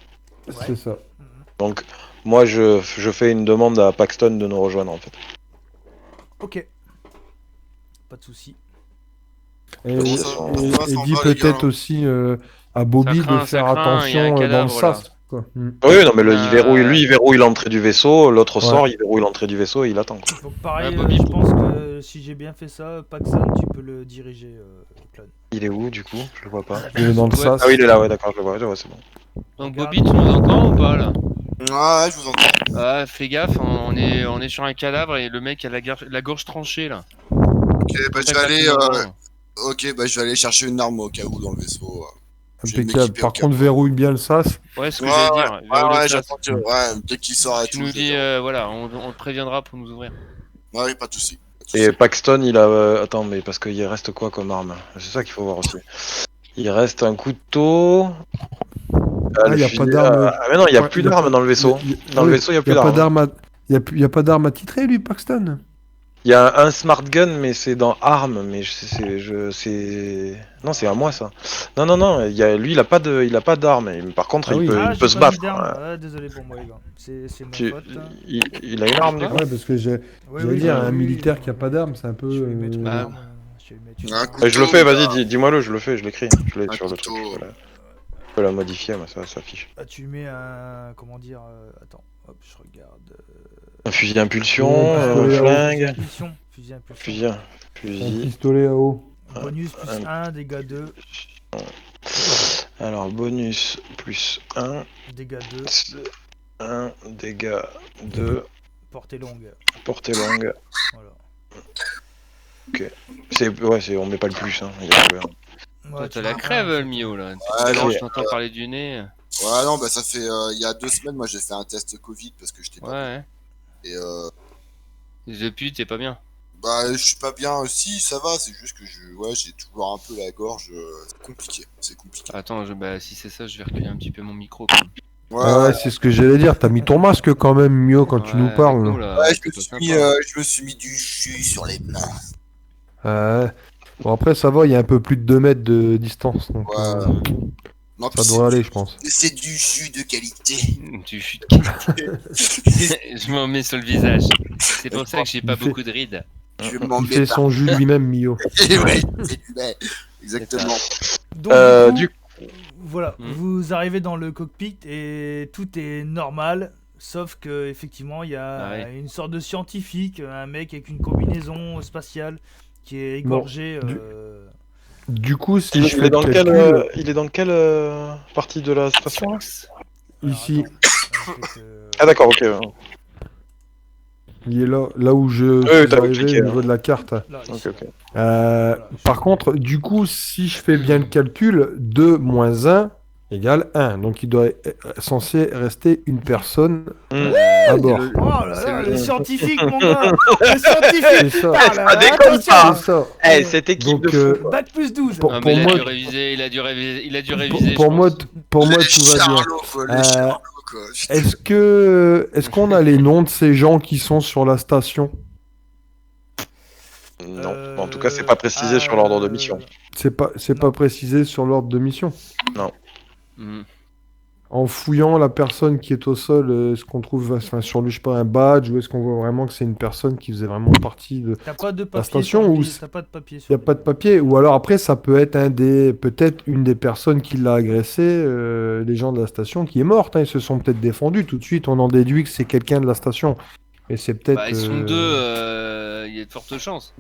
C'est ça. Mhm. Donc, moi, je fais une demande à Paxton de nous rejoindre, en fait. Ok. Pas de souci. Et, Comment et, ça sont- va, et ça dis va, les gars? peut-être aussi à Bobby de faire ça craint, il y a un attention dans le cadavre, là. sas, quoi. Oui, non, mais Euh, il verrouille l'entrée du vaisseau, l'autre Ouais. sort, il verrouille l'entrée du vaisseau et il attend, quoi. Donc pareil, Ouais, Bobby. je pense que si j'ai bien fait ça, Paxson, tu peux le diriger, Clone. Il est où, du coup? Je le vois pas. Il est dans le Ouais. sas. Ah oui, il est là, ouais, d'accord, je le vois, c'est bon. Donc Regarde. Bobby, tu nous entends ou pas là? Ouais, je vous entends. Ah, fais gaffe, on est sur un cadavre et le mec a la gorge tranchée là. Ok, bah je Contact vais aller, la commandant. ok, bah je vais aller chercher une arme au cas où dans le vaisseau. Je vais Impeccable. m'équiper au Par cas contre, où. verrouille bien le sas. Ouais, ce que Ouais, j'allais ouais, dire. ouais, Verrouille le ouais, sas. j'attends que, ouais, dès qu'il sort et Tu tout, nous je dis, vais voilà, on te préviendra pour nous ouvrir. Ouais, pas de soucis. Pas de Et soucis. Paxton, il a... attends, mais parce qu'il reste quoi comme arme? C'est ça qu'il faut voir aussi. Il reste un couteau... Ah, il n'y a pas d'arme. Ah mais non, il n'y a Ouais, plus y a d'armes pas- dans le vaisseau. Dans le oui, vaisseau, il n'y a y plus a pas d'armes. d'arme à... y a pas d'arme à titrer, lui, Paxton? Il y a un smart gun, mais c'est dans armes, mais non, c'est à moi ça. Non, lui, il a pas d'arme. Par contre, Ah oui. Ah, il peut j'ai se pas mis battre. d'arme. Désolé pour moi, les gars. C'est ma Tu- faute. il a une arme, du coup. Ouais, parce que Oui, j'allais oui, dire, oui, un oui, militaire oui. qui a pas d'arme, c'est un peu... Je vais mettre une bah, arme. Je vais mettre une Un arme. couteau, Je le fais, vas-y, gars. dis-moi le, je le fais, je l'écris. Je l'ai Un sur le couteau. truc. Je peux la modifier, mais ça s'affiche. Ah, tu mets un. Comment dire attends, hop, je regarde. Un fusil d'impulsion, Ouais, un pistolet à eau. flingue, Fusil impulsion. fusil, Un fusil. pistolet à eau. Bonus plus un- 1, dégâts 2. Alors, bonus plus 1, Dégâts 2, 1, dégâts 2, portée longue. portée longue. Voilà. On met pas le plus, hein. Il y a pas besoin. Ouais, Toi, tu t'as la mets crève, un, le Mio là. Tout Ouais, à l'heure, ok. je t'entends parler du nez. Ouais, non, bah ça fait, il y a 2 semaines, moi j'ai fait un test Covid parce que j'étais Ouais, pas ouais. bien. Et Depuis, t'es pas bien. bah je suis pas bien, si ça va, c'est juste que j'ai toujours un peu la gorge, c'est compliqué, c'est compliqué. Attends, bah, si c'est ça, je vais reculer un petit peu mon micro. Quand même. Ouais, Ah ouais, c'est ce que j'allais dire. T'as mis ton masque quand même, Mio, quand tu Ouais, nous avec parles. nous, là, ouais, c'est pas sympa. je me suis mis du jus sur les mains. Bon, après, ça va, il y a un peu plus de 2 mètres de distance. Donc, Ouais. Non, Ça devrait aller, je pense. C'est du jus de qualité. Tu chutes. Je m'en mets sur le visage. C'est pour ça que j'ai pas Il fait- beaucoup de rides. Je m'en Il mets fait son jus lui-même, Mio. Et ouais, c'est du lait. Exactement. Donc, du voilà, Hmm. vous arrivez dans le cockpit et tout est normal, sauf que effectivement il y a Ah ouais. une sorte de scientifique, un mec avec une combinaison spatiale qui est égorgé. Du coup, si il, je il fais est dans le quelle, calcul, il est dans quelle partie de la station là Alors, ici, attends, en fait, Ah d'accord, ok. il est là où je Oui, suis t'as arrivé cliqué, au niveau de la carte. là, Ok, ici. ok. Par contre, du coup, si je fais bien le calcul, 2 moins 1 égale 1. Donc il doit être censé rester une personne à bord. Oh là C'est là, le- le scientifique, mon gars, le C'est scientifique. ça. Ah là, Ça déconne attention, pas. C'est ça. Eh, cette équipe Donc, de fou. Bac plus 12. Pour- Ah, mais il a moi- dû réviser, il a dû réviser. Pour je moi, pense. pour moi, Les tout va bien. charlots, quoi, les charlots, quoi. Est-ce qu'on a les noms de ces gens qui sont sur la station? Non, en tout cas, c'est pas précisé sur l'ordre de mission. C'est pas précisé sur l'ordre de mission. Hmm. En fouillant la personne qui est au sol, est-ce qu'on trouve sur lui, je sais pas, un badge, ou est-ce qu'on voit vraiment que c'est une personne qui faisait vraiment partie de... T'as pas de papier station sur ou lui, c'est- t'as pas de papier sur Il n'y a lui. pas de papier. Ou alors après, ça peut être peut-être une des personnes qui l'a agressé, les gens de la station, qui est morte. Hein. Ils se sont peut-être défendus. Tout de suite, on en déduit que c'est quelqu'un de la station. Et c'est peut-être... Bah, ils sont deux, il y a de fortes chances.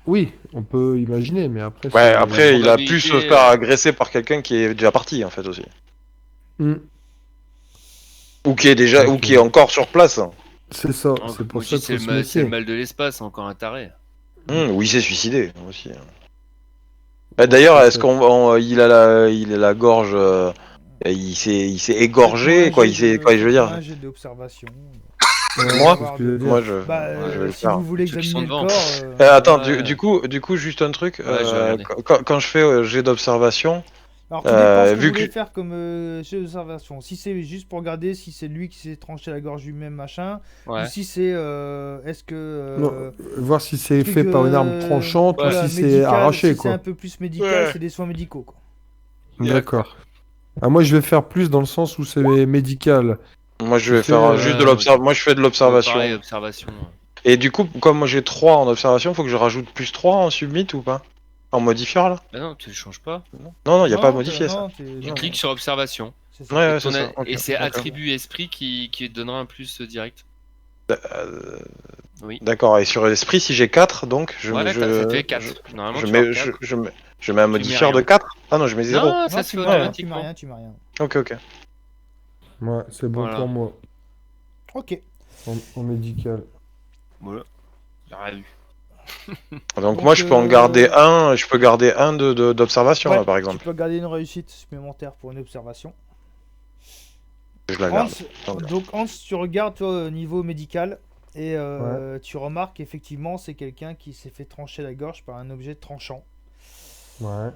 Oui, on peut imaginer, mais après... Ouais, c'est- après, il a pu probabilité, se faire agresser par quelqu'un qui est déjà parti, en fait, aussi. Hmm, Ou qui est ou qui est encore sur place. c'est ça. Oh, C'est pour aussi, ça qu'il c'est faut se c'est le méfier. mal de l'espace, encore un taré. Ou il s'est suicidé, aussi. D'ailleurs, est-ce il a la gorge... il s'est égorgé, quoi, quoi, je veux dire. Un jet d'observation. Ouais, Moi c'est ce que je veux dire. Moi, je... Bah, je vais le si faire. vous voulez Ceux qui examiner le sont corps. devant. Attends, Ouais. du coup, juste un truc. Ouais, je vais regarder. Quand je fais jet d'observation, Alors, tout dépend ce que vu vous voulez que- faire comme jet d'observation. Si c'est juste pour regarder si c'est lui qui s'est tranché la gorge lui-même, machin, Ouais. ou si c'est. Est-ce que. Non, voir si c'est truc, fait par une arme tranchante voilà, ou si c'est médical, arraché, si c'est quoi. un peu plus médical, Ouais. c'est des soins médicaux, quoi. D'accord. Ah, moi, je vais faire plus dans le sens où c'est médical. moi je vais Tu faire fais, juste de l'observation. Moi je fais de l'observation. Pareil, observation. Et du coup, comme moi j'ai 3 en observation, faut que je rajoute plus 3 en submit ou pas? En modifieur là? Bah non, tu le changes pas. Non, il y a pas à Non, modifier ça. non, Tu cliques sur observation. C'est ça. Ouais, Et c'est ça. Ok, et c'est d'accord. attribut esprit qui te donnera un plus direct. Oui. D'accord, et sur l'esprit, si j'ai 4, donc je Voilà, je, ça te fait 4. Normalement, je tu mets, vas avoir 4. je mets un modifieur rien. de 4? Ah non, je mets 0. Non, ça Non, se tu fait mets rien, automatiquement. tu mets rien. Ok. Ouais, c'est bon Voilà. pour moi. Ok. En médical. Voilà. J'ai rien vu. Donc moi je peux en garder un, je peux garder un d'observation Ouais, là, par tu exemple. peux garder une réussite supplémentaire pour une observation. Je la garde. Donc Hans, tu regardes toi, au niveau médical et tu remarques effectivement c'est quelqu'un qui s'est fait trancher la gorge par un objet tranchant. Ouais.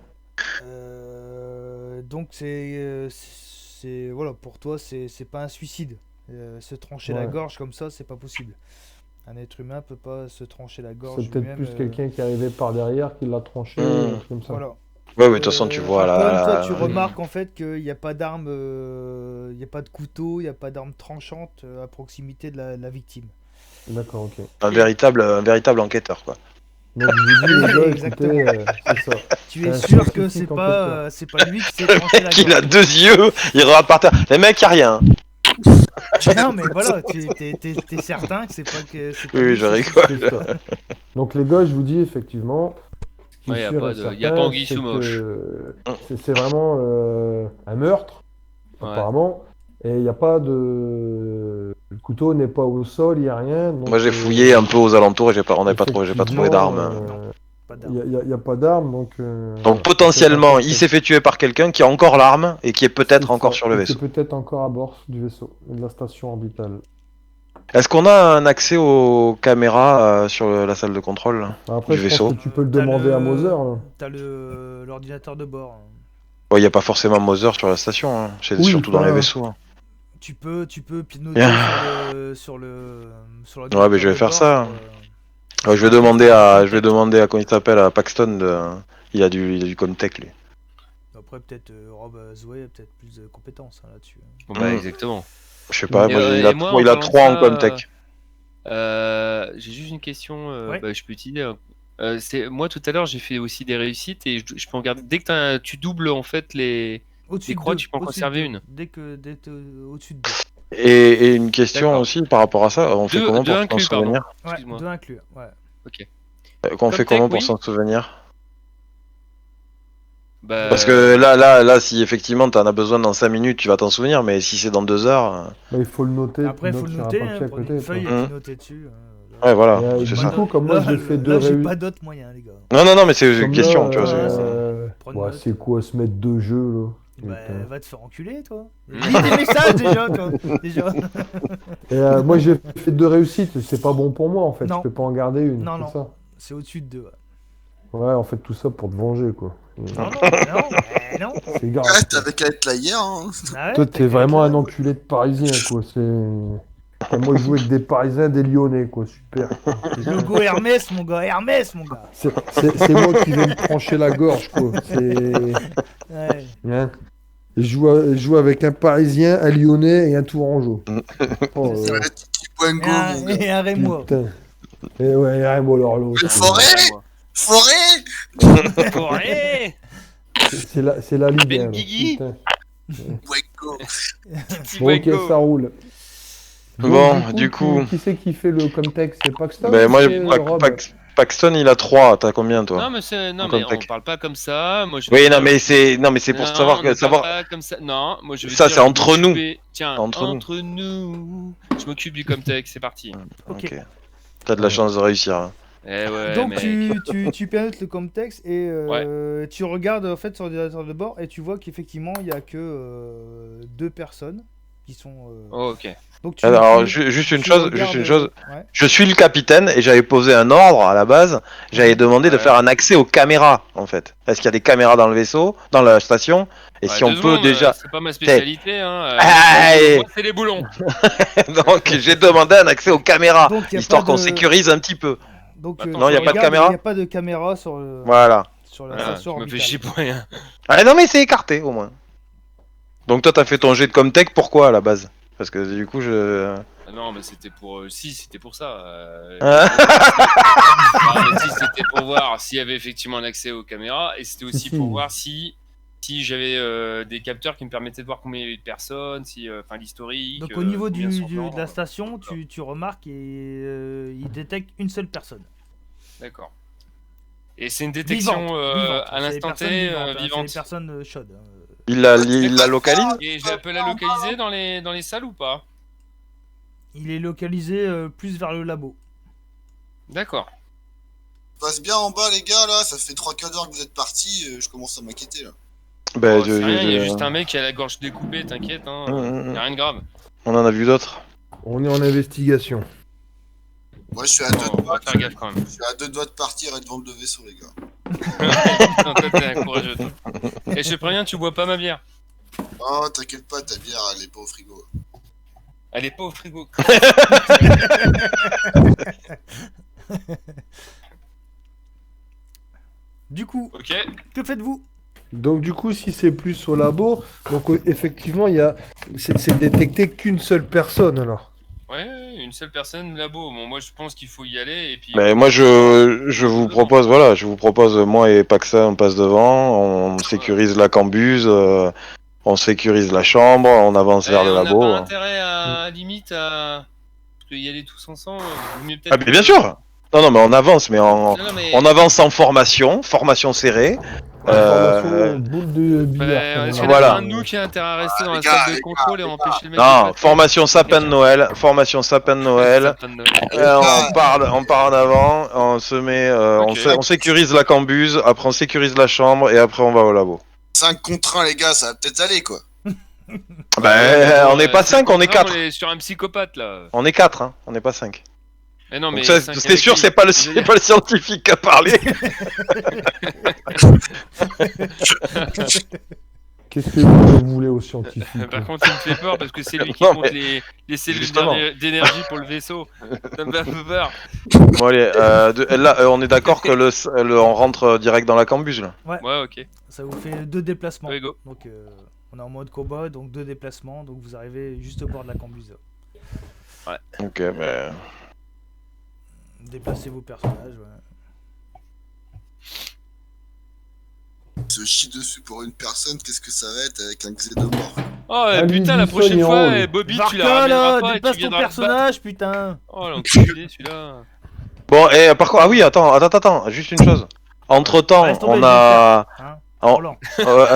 Donc c'est voilà, pour toi c'est pas un suicide. Se trancher la Ouais. gorge comme ça, c'est pas possible. Un être humain peut pas se trancher la gorge C'est peut-être lui-même. plus quelqu'un qui est arrivé par derrière qui l'a tranché, Hmm. un truc comme ça. Voilà. Ouais, mais de toute façon tu vois par contre, toi, là. tu remarques en fait qu'il n'y a pas d'arme, il n'y a pas de couteau, il n'y a pas d'arme tranchante à proximité de la victime. D'accord, ok. Un véritable enquêteur quoi. Donc je vous dis, les gars, Exactement. écoutez, c'est ça. Tu es Un sûr que scientifique c'est pas lui qui s'est tranché la Il a gorge. 2 yeux, il regarde par terre. Les mecs, y a rien. Non mais voilà, t'es certain que c'est pas que. c'est pas Oui, lui, je c'est- rigole. C'est ça. Donc les gars, je vous dis effectivement, ce qui Ouais, est y a sûr pas et de- certain, y a pas anguille c'est sous moche. que c'est vraiment un meurtre, Ouais. apparemment, et il n'y a pas de... Le couteau n'est pas au sol, il n'y a rien. Donc, Moi j'ai fouillé un peu aux alentours et j'ai pas trouvé effectivement, d'armes. Pas Il d'arme. n'y a pas d'arme, donc... Donc potentiellement, il s'est fait tuer par quelqu'un qui a encore l'arme et qui est peut-être encore sur le vaisseau. Qui est peut-être encore à bord du vaisseau, de la station orbitale. Est-ce qu'on a un accès aux caméras sur la salle de contrôle là Après, Du je vaisseau. pense que tu peux le T'as demander à Moser. Hein. T'as l'ordinateur de bord. Bon, il n'y a pas forcément Mother sur la station, hein. C'est Oui, surtout dans voilà. les vaisseaux. Hein. Tu peux pianoter sur l'ordinateur Ouais, mais je vais de faire bord ça. pour, Je vais demander à comment il s'appelle, à Paxton il a du Comtech lui. après peut-être Rob Zoé a peut-être plus de compétences là-dessus. Bon, bah, exactement. Je sais pas, Et, moi, et moi, il a parlant de 3 en ça, Comtech. J'ai juste une question, Ouais. je peux utiliser. Moi tout à l'heure j'ai fait aussi des réussites et je peux en garder. Dès que tu doubles en fait les Au-dessus de croix, deux, tu peux en au-dessus de conserver deux. une. Dès que au-dessus de 2. Et une question D'accord. aussi par rapport à ça, on fait comment Deux pour s'en inclus, pardon. souvenir? Ouais, Excuse-moi. 2 inclus. Ouais. On fait Comtech, comment pour oui. s'en souvenir? Bah, Parce que là, si effectivement t'en as besoin dans 5 minutes, tu vas t'en souvenir, mais si c'est dans 2 heures. Bah, il faut le noter, Après, il faut note le sur un noter, papier à prenez côté. une feuille et toi. puis noter dessus. Ouais, voilà, Et, c'est du ça. coup, comme moi j'ai fait deux Là, j'ai réunions. pas d'autres moyens, les gars. Non, mais c'est Comme une question, là, tu vois. Prendre ouais, note. c'est quoi se mettre 2 jeux là? Bah, Putain. va te faire enculer, toi. Lis tes messages déjà, toi. Déjà. Et, moi j'ai fait 2 réussites, c'est pas bon pour moi en fait, Non. je peux pas en garder une, Non, c'est non. ça. C'est au-dessus de 2. Ouais, en fait tout ça pour te venger quoi. Non, non. C'est grave. Ouais, quoi. t'avais qu'à être là hier. Hein. Ah ouais, Toi t'as t'es vraiment qu'à un enculé de Parisien quoi, c'est... Et moi je joue avec des Parisiens, des Lyonnais quoi, super. Logo Hermès, mon gars. Hermès, mon gars. C'est moi qui vais me trancher la gorge quoi, c'est... Ouais. Hein. Je joue avec un Parisien, un Lyonnais et un Tourangeau. Oh, C'est ça. Le Titi Boingo, mon gars. Et un Rémois. putain. Et ouais, un mot alors l'autre. Le forêt Forêt Forêt C'est la Ligue Ben 1. là, Guigui. putain. Boingo. Petit Bon, ok, Boingo. ça roule. Bon, Donc, du coup- Qui c'est qui fait le Comtech? C'est Paxton Ben, ou moi, c'est Rob Paxton, il a 3. T'as combien, toi? Non, mais En on Comtech. parle pas comme ça. Moi, je Oui, veux non, dire- mais c'est pour Non, savoir on que ne savoir. parle pas comme ça. Non, moi je veux Ça, dire, c'est je entre nous. m'occupais- Tiens, Entre entre, nous. nous. Je m'occupe du Comtech, c'est parti. Ok. T'as de la chance de réussir. Hein. Eh ouais, Donc mais... tu permets le Comtex et tu regardes en fait sur l'ordinateur de bord et tu vois qu'effectivement il y a que 2 personnes qui sont. Oh, ok. Donc Alors, juste une chose. Ouais. Je suis le capitaine et j'avais posé un ordre à la base. J'avais demandé de Ouais. faire un accès aux caméras, en fait. Parce qu'il y a des caméras dans le vaisseau, dans la station. Et Ouais, si on 2 peut secondes, déjà. C'est pas ma spécialité, hein. Ah, Moi, c'est les boulons. Donc, j'ai demandé un accès aux caméras. Donc, y a Histoire pas qu'on de- sécurise un petit peu. Donc Attends, non, tu y a pas de regardes, caméra. Il n'y a pas de caméra sur le Voilà. sur la Voilà, station je me fais orbitale. chier pour rien. Ah non, mais c'est écarté, au moins. Donc, toi, t'as fait ton jet de Comtech, pourquoi, à la base? Parce que du coup, je. Ah non, mais c'était pour... Si, c'était pour ça. Ah. Non, mais si, c'était pour voir s'il y avait effectivement un accès aux caméras, et c'était aussi Si. pour voir si j'avais des capteurs qui me permettaient de voir combien il y avait de personnes, enfin l'historique. Donc au niveau combien sont de dedans, la station, tu remarques et il détecte une seule personne. D'accord. Et c'est une détection Vivante. à C'est des l'instant personnes T vivantes, hein, c'est vivante. des personnes chaudes. Il la localise? Et je peux la localiser dans les salles ou pas? Il est localisé plus vers le labo. D'accord. Passe bien en bas, les gars, là. Ça fait 3 quarts d'heure que vous êtes partis. Je commence à m'inquiéter, là. Ben, Oh, c'est rien, il y a juste un mec qui a la gorge découpée, t'inquiète, hein. Y a rien de grave. On en a vu d'autres. On est en investigation. Moi, je suis à Oh, 2 on doigts. va faire gaffe quand même. Je suis à 2 doigts de partir et de vendre le vaisseau, les gars. Putain, toi, t'es un courageux, toi. Et je te préviens, tu bois pas ma bière. Oh, t'inquiète pas, ta bière, elle est pas au frigo. Elle est pas au frigo. Du coup, Ok. que faites-vous? Donc du coup, si c'est plus au labo, donc effectivement, c'est détecté qu'une seule personne alors. Ouais, une seule personne labo. Bon, moi je pense qu'il faut y aller et puis. Mais moi, je vous propose, voilà, moi et Paxa, on passe devant, on sécurise la cambuse, on sécurise la chambre, on avance vers le labo. On n'a pas intérêt à limite à. Parce qu'il y aller tous ensemble. Vaut mieux peut-être Ah, mais bien sûr! Non, mais on avance, mais Non, mais- on avance en formation serrée. Formation boule de billard. Est-ce comme qu'il y en on a dit. un de nous qui a intérêt à rester dans la les gars, salle de les contrôle gars, et les empêcher le mec Non, de passer formation sapin de Noël, Sapin de Noël. on part en avant, on se met, Ok. on sécurise la cambuse, après on sécurise la chambre et après on va au labo. 5 contre 1, les gars, ça va peut-être aller, quoi. Ben, on n'est pas C'est 5, on est contraire, 4. On est sur un psychopathe là. On est 4, hein, on n'est pas 5. Mais non, mais Donc ça, cinq c'est avec sûr, qui c'est pas le Je veux dire- scientifique qui a parlé. Qu'est-ce que vous voulez aux scientifiques? Par contre, il me fait peur parce que c'est lui qui Non, compte mais les cellules justement. d'énergie pour le vaisseau. Ça me fait un peu peur. Bon allez, là on est d'accord que on rentre direct dans la cambuse là. Ouais, ok. Ça vous fait 2 déplacements. Allez, go. Donc on est en mode combat, donc 2 déplacements, donc vous arrivez juste au bord de la cambuse. Ok, mais... Déplacez vos personnages, ouais. Se chie dessus pour une personne, qu'est-ce que ça va être avec un xénomorphe? Oh Allez, putain, la dis prochaine Sony en fois, haut. Bobby, tu la Varka, ramèneras là, pas et tu déplace ton viendras te battre. personnage, putain. Oh l'enculé celui-là. Bon, et par contre, ah oui, attends, juste une chose. Entre temps, Laisse tomber, on je vais a... Hein, Oh. trop lent. euh,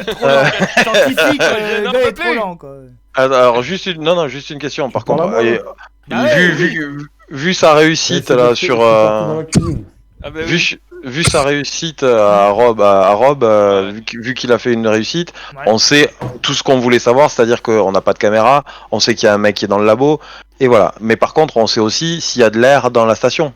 Trop lent. Scientifique, Je le n'en gars peux est trop plus. lent, quoi. alors, juste une... Non, juste une question. Par parles contre, à moi, et- là Ah ouais, vu sa réussite là sur... Dans la cuisine. Ah bah oui. vu sa réussite à Rob, Ouais. vu qu'il a fait une réussite, ouais. on sait tout ce qu'on voulait savoir, c'est-à-dire qu'on n'a pas de caméra, on sait qu'il y a un mec qui est dans le labo, et voilà. Mais par contre, on sait aussi s'il y a de l'air dans la station.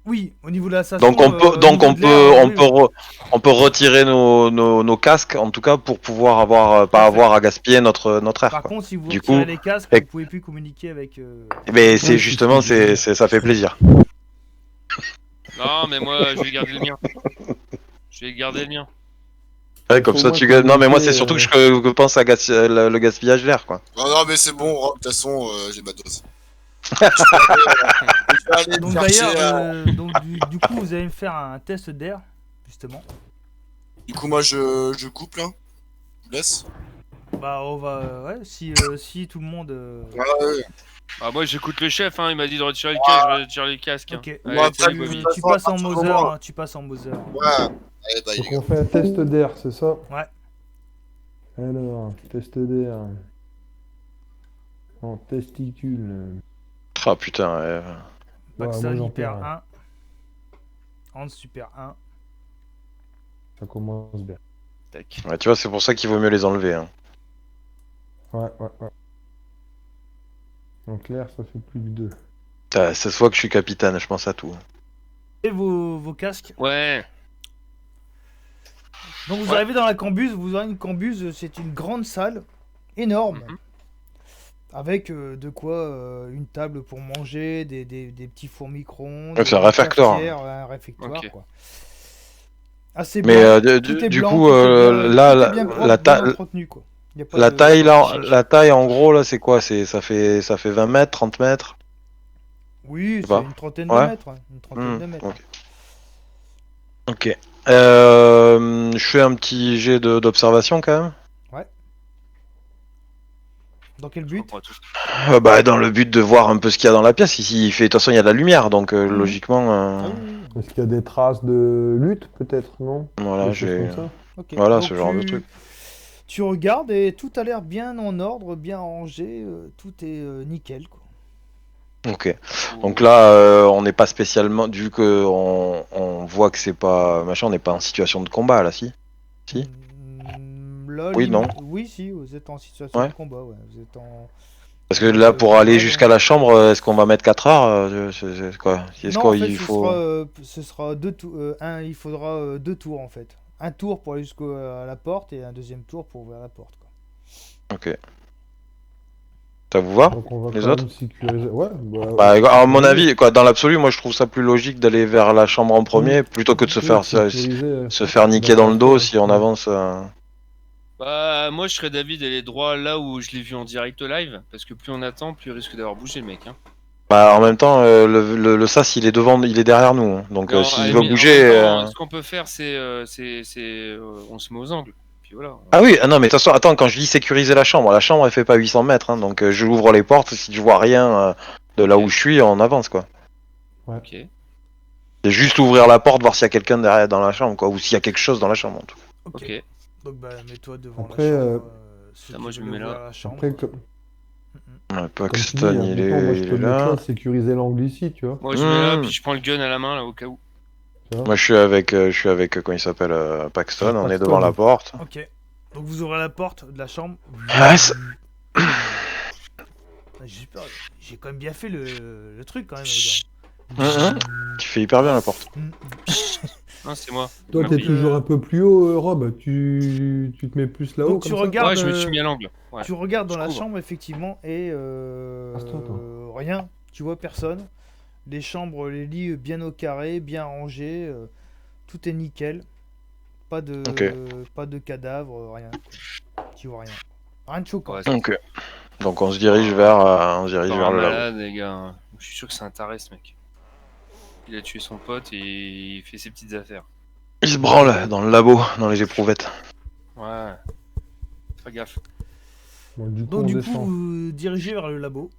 Oui, au niveau de la station. Donc on peut, au niveau de l'air, on peut retirer nos casques, en tout cas pour pouvoir avoir, pas Parfait. avoir à gaspiller notre air. Par Quoi. contre, si vous Du retirez coup, les casques, et- vous pouvez plus communiquer avec. Mais c'est Ouais, justement, c'est ce que ça fait plaisir. Non mais moi je vais garder le mien. Je vais garder le mien. Ouais, comme Faut ça moins tu gagnes. Non mais moi c'est communiquer, surtout que je pense à le gaspillage d'air quoi. Non, mais c'est bon, Rob, de toute façon, j'ai ma dose. Je vais aller Donc me d'ailleurs, chercher, donc, du coup, vous allez me faire un test d'air, justement. Du coup, moi, je coupe, là. Je vous laisse. Bah, on va. Ouais, si tout le monde. Ouais. Ah moi j'écoute le chef, hein, il m'a dit de retirer le casque, je retire les casques. Hein. Ok. Allez, Moi, salut, après, Bobby. Tu passes en À partir du Mother, moment- hein, tu passes en Mother. Ouais. Allez, bye, Donc les gars. on fait un test d'air, c'est ça? Ouais. Alors, test d'air. En testicule. Ah putain. Paxson moi, j'en hyper perds 1. Hans super 1. Ça commence bien. Tac. Ouais, tu vois, c'est pour ça qu'il vaut mieux les enlever. Hein. Ouais. En clair, ça fait plus de 2. Ça se voit que je suis capitaine, je pense à tout. Et vos casques. Ouais. Donc vous Ouais. arrivez dans la cambuse, vous aurez une cambuse, c'est une grande salle, énorme, Mhm. avec de quoi une table pour manger, des petits fours micro-ondes, Ouais, c'est un une réfectoire. cafetière, un réfectoire, Ok. quoi. Assez Mais blanc, tout est du blanc, coup, tout est bien, là, tout est bien propre, la bien taille, entretenu, quoi. Y a pas la de- taille pas de là, chichi. la taille en gros là, c'est quoi? Ça fait 20 mètres, 30 mètres. Oui, c'est pas. une trentaine Ouais. de mètres, ouais, une trentaine de mètres. Ok. Je fais un petit jet d'observation quand même. Dans quel Je but? comprends tout. Bah, dans le but de voir un peu ce qu'il y a dans la pièce. Ici, il fait, de toute façon, il y a de la lumière, donc logiquement, Ah oui, oui, oui. Est-ce qu'il y a des traces de lutte, peut-être, non? voilà, Des choses j'ai. comme ça. Ok. Voilà, Donc ce genre de truc. Tu regardes et tout a l'air bien en ordre, bien rangé, tout est nickel, quoi. Ok. Donc là, on n'est pas spécialement, vu que on voit que c'est pas machin, on n'est pas en situation de combat là, si. Si. Là, Oui, non. Oui, si, vous êtes en situation Ouais. de combat, ouais. Vous êtes en. Parce que là, pour aller jusqu'à la chambre, est-ce qu'on va mettre 4 heures c'est quoi? Est-ce Non, en fait, qu'il faut. ce sera deux tours. Il faudra 2 tours en fait. Un tour pour aller jusqu'à la porte et un deuxième tour pour ouvrir la porte, quoi. Ok. Ça vous va? Donc on va Les quand autres même sécuriser. Ouais, Bah, à mon avis, quoi, dans l'absolu, moi je trouve ça plus logique d'aller vers la chambre en premier plutôt que de se faire niquer dans le dos si on avance. Bah moi je serais d'avis d'aller droit là où je l'ai vu en direct live, parce que plus on attend, plus il risque d'avoir bougé le mec. Hein. Bah, en même temps, le sas il est derrière nous, hein. Donc Non, s'il allez, veut mais en bouger. même temps, ce qu'on peut faire c'est on se met aux angles. Puis voilà. Ah oui, ah non, mais de toute façon, attends, quand je dis sécuriser la chambre elle fait pas 800 mètres, hein, donc je ouvre les portes, si je vois rien de là où je suis, on avance quoi. Ok. C'est juste ouvrir la porte, voir s'il y a quelqu'un derrière dans la chambre, quoi, ou s'il y a quelque chose dans la chambre en tout cas. Ok. Donc, bah, mets-toi devant Après, la chambre. ceux ça, qui moi, je me veulent mets là. ouvrir la chambre. Après, Ouais, comme tu dis, Paxton, il admettons, moi je est peux me mettre là. là, sécuriser l'angle ici, tu vois. Moi je mets là, Mmh. puis je prends le gun à la main là au cas où. Tu vois. Moi je suis avec comment il s'appelle, Paxton, on est Paxton. devant la porte. Ok. Donc vous ouvrez la porte de la chambre. Ah, c'est- J'ai peur. J'ai quand même bien fait le truc quand même, les gars. Tu fais hyper bien la porte. Non, c'est moi. Toi, Non, t'es mais- toujours un peu plus haut, Rob. Tu te mets plus là-haut Donc, tu comme ça regardes- Ouais, je me suis mis à l'angle. Ouais. Tu regardes dans Je la couvre. chambre, effectivement, et Passe-toi, toi. rien. Tu vois personne. Les chambres, les lits bien au carré, bien rangés. Tout est nickel. Pas de cadavres, rien. Tu vois rien. Rien de choquant. Ouais, c'est Ok. Donc on se dirige on se dirige encore vers un le labo. malade, les gars. Je suis sûr que c'est un taré, ce mec. Il a tué son pote et il fait ses petites affaires. Il se branle dans le labo, dans les éprouvettes. Ouais. Fais gaffe. Bon, du coup, Donc, on du coup, descend. vous dirigez vers le labo.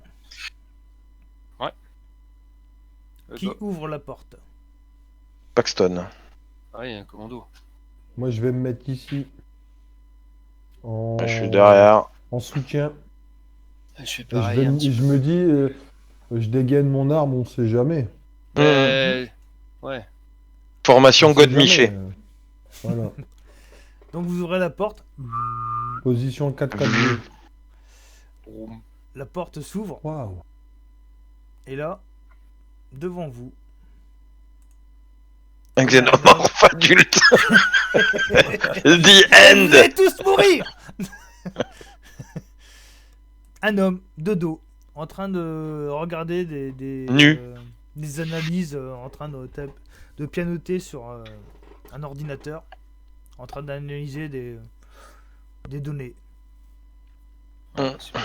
Qui Bah, ouvre la porte? Paxton. ah, il y a un commando. Moi, je vais me mettre ici. En... Je suis derrière. En soutien. Je fais Et pareil. un petit je me dis, je dégaine mon arme, on sait jamais. peu. Ouais. Formation On sait Godemiché. jamais, voilà. Donc, vous ouvrez la porte. Position 4-4-2. Vroom. La porte s'ouvre. Waouh. Et là, devant vous, Un xénomorphe adulte. The vous end. allez tous mourir. Un homme de dos en train de regarder Nu. des analyses, en train de pianoter sur un ordinateur, en train d'analyser des données. Ouais, super.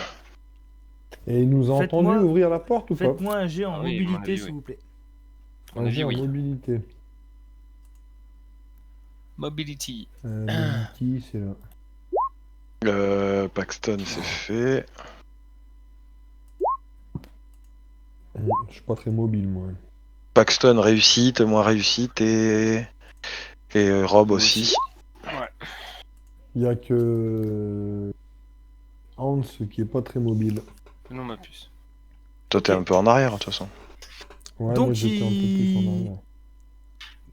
Et il nous a Faites-moi- entendu ouvrir la porte ou pas? Faites-moi un jet en Ah oui, à mon mobilité, avis, s'il oui. vous plaît. À mon avis, En oui. mobilité. Mobility. Mobility, c'est là. Paxton, c'est fait. Je suis pas très mobile, moi. Paxton réussite, moi réussite et Rob Moi aussi. Il y a que Hans qui est pas très mobile. Non, ma puce. Toi t'es un peu en arrière de toute façon. Ouais, Donc, moi j'étais un peu plus en arrière.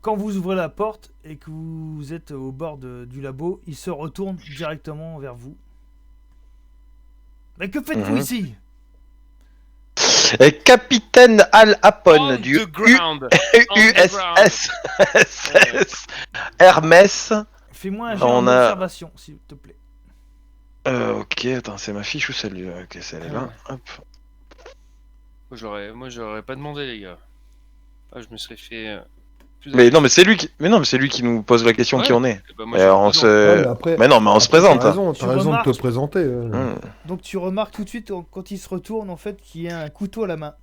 Quand vous ouvrez la porte et que vous êtes au bord du labo, il se retourne directement vers vous. Mais que faites-vous Mhm. ici? Et Capitaine Al Apon On du the ground. On the ground. USS Hermès. Fais-moi un jet On en a- observation, s'il te plaît. Ok, attends, c'est ma fiche ou celle-là? Ok, celle-là. Hop. Moi, j'aurais pas demandé, les gars. Ah, je me serais fait. Plus Mais non, mais c'est lui qui nous pose la question Ouais. qui on est. Bah, moi, Et j'ai on pas se. Ouais, mais après- Mais non, mais on se Après, présente. T'as raison, Tu t'as raison de te remarques- présenter. Donc tu remarques tout de suite quand il se retourne en fait qu'il y a un couteau à la main.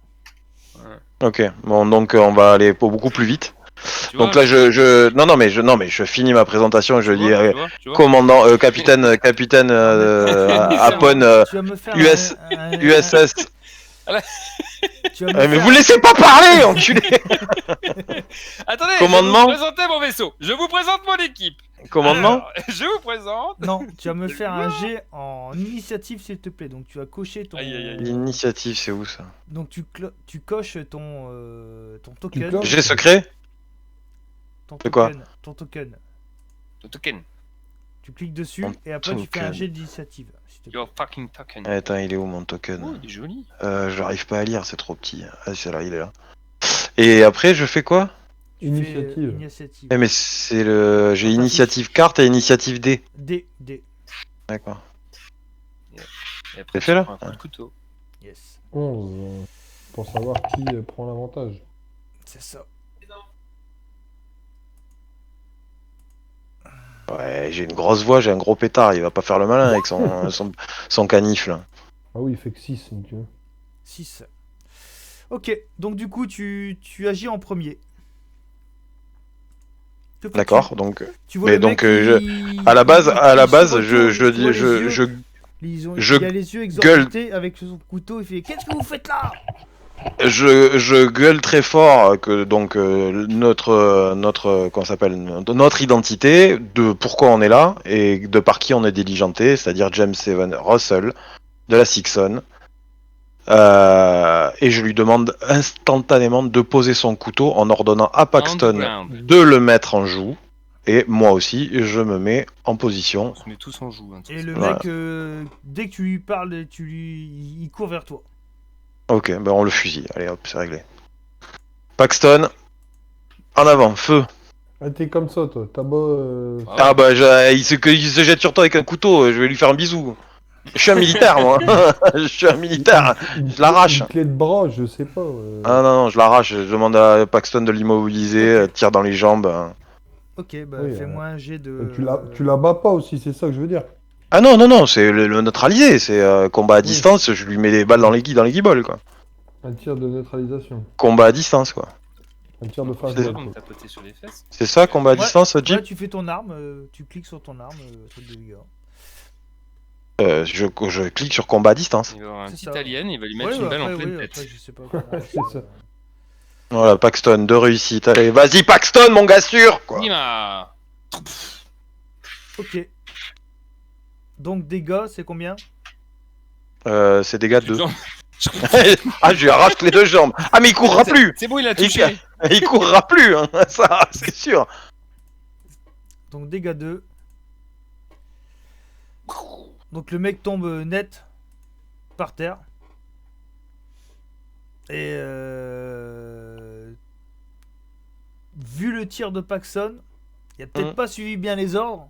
Ok, bon, donc on va aller beaucoup plus vite. Tu Donc vois, là, non, mais je finis ma présentation. Je tu dis, vois, tu vois. commandant, capitaine Apon, Tu vas me faire US USS. Tu vas me Mais faire vous laissez pas parler, enculé. Attendez, Commandement. je vais vous présenter mon vaisseau. Je vous présente mon équipe. Commandement. Alors, je vous présente. Non, tu vas me faire un jet en initiative s'il te plaît. Donc tu vas cocher ton. Aïe, aïe, aïe. L'initiative, c'est où ça? Donc tu coches ton token. coches J'ai secret. Ton C'est quoi token. Ton token. Le token. Tu cliques dessus Mon et après tu fais un token. jet d'initiative. s'il te plaît. Your fucking token. Attends, il est où mon token? Oh, il est joli. J'arrive pas à lire, c'est trop petit. Ah, c'est là, il est là. Et après, je fais quoi? Tu fais, Initiative. initiative. Eh, mais c'est le. J'ai initiative carte et initiative D. D. D'accord. Et après, C'est fait, là tu prends un coup de couteau. Yes. 11. Pour savoir qui prend l'avantage. C'est ça. Ouais, j'ai une grosse voix, j'ai un gros pétard, il va pas faire le malin avec son canif là. Ah oui, il fait que 6. Donc, 6. Ok, donc du coup tu agis en premier. Que fais-tu? D'accord, donc. Tu vois Mais le donc, mec qui- à la base, il se je retourne, dis, tu vois les yeux, je il a les yeux exorbités avec son couteau, il fait qu'est-ce que vous faites là? je gueule très fort que donc comment ça s'appelle, notre identité, de pourquoi on est là et de par qui on est diligenté, c'est-à-dire James Evan Russell de la Sixon. Et je lui demande instantanément de poser son couteau en ordonnant à On the Paxton ground. de le mettre en joue. Et moi aussi, je me mets en position. On se met tous en joue. Hein, de toute Et façon. le Voilà. mec, dès que tu lui parles, il court vers toi. Ok, ben on le fusille. Allez hop, c'est réglé. Paxton, en avant, feu. Ah, t'es comme ça, toi. T'as beau. Ah bah, il se jette sur toi avec un couteau, je vais lui faire un bisou. Je suis un militaire, moi. Je suis un militaire. Je l'arrache. Une clé de bras, je sais pas. Ah non, je l'arrache. Je demande à Paxton de l'immobiliser, tire dans les jambes. Ok, bah Oui, fais-moi un jet de. Tu la bats pas aussi, c'est ça que je veux dire. Ah non, c'est le neutraliser. C'est combat à distance, je lui mets les balles dans les guibolles, quoi. Un tir de neutralisation. Combat à distance, quoi. Un tir de C'est fastball. bon de quoi. tapoter sur les fesses. C'est ça, combat à Ouais, distance, Ouais, Jeep tu fais ton arme, tu cliques sur ton arme, truc de dégâts. je clique sur combat à distance. Il va avoir un C'est petit ça. alien, il va lui mettre Ouais, une balle après, en pleine oui, tête. après, je sais pas comment. C'est ça. Voilà, Paxton, 2 réussites. Allez, vas-y, Paxton, mon gars sûr, quoi. Dima. Ok. Donc dégâts, c'est combien? C'est dégâts de 2. Genre, Ah, je lui arrache les 2 jambes. Ah, mais il courra plus. C'est bon, il a Il, touché. il courra plus, hein. Ça, c'est sûr. Donc dégâts 2. Donc le mec tombe net par terre. Et vu le tir de Paxson, il a peut-être pas suivi bien les ordres.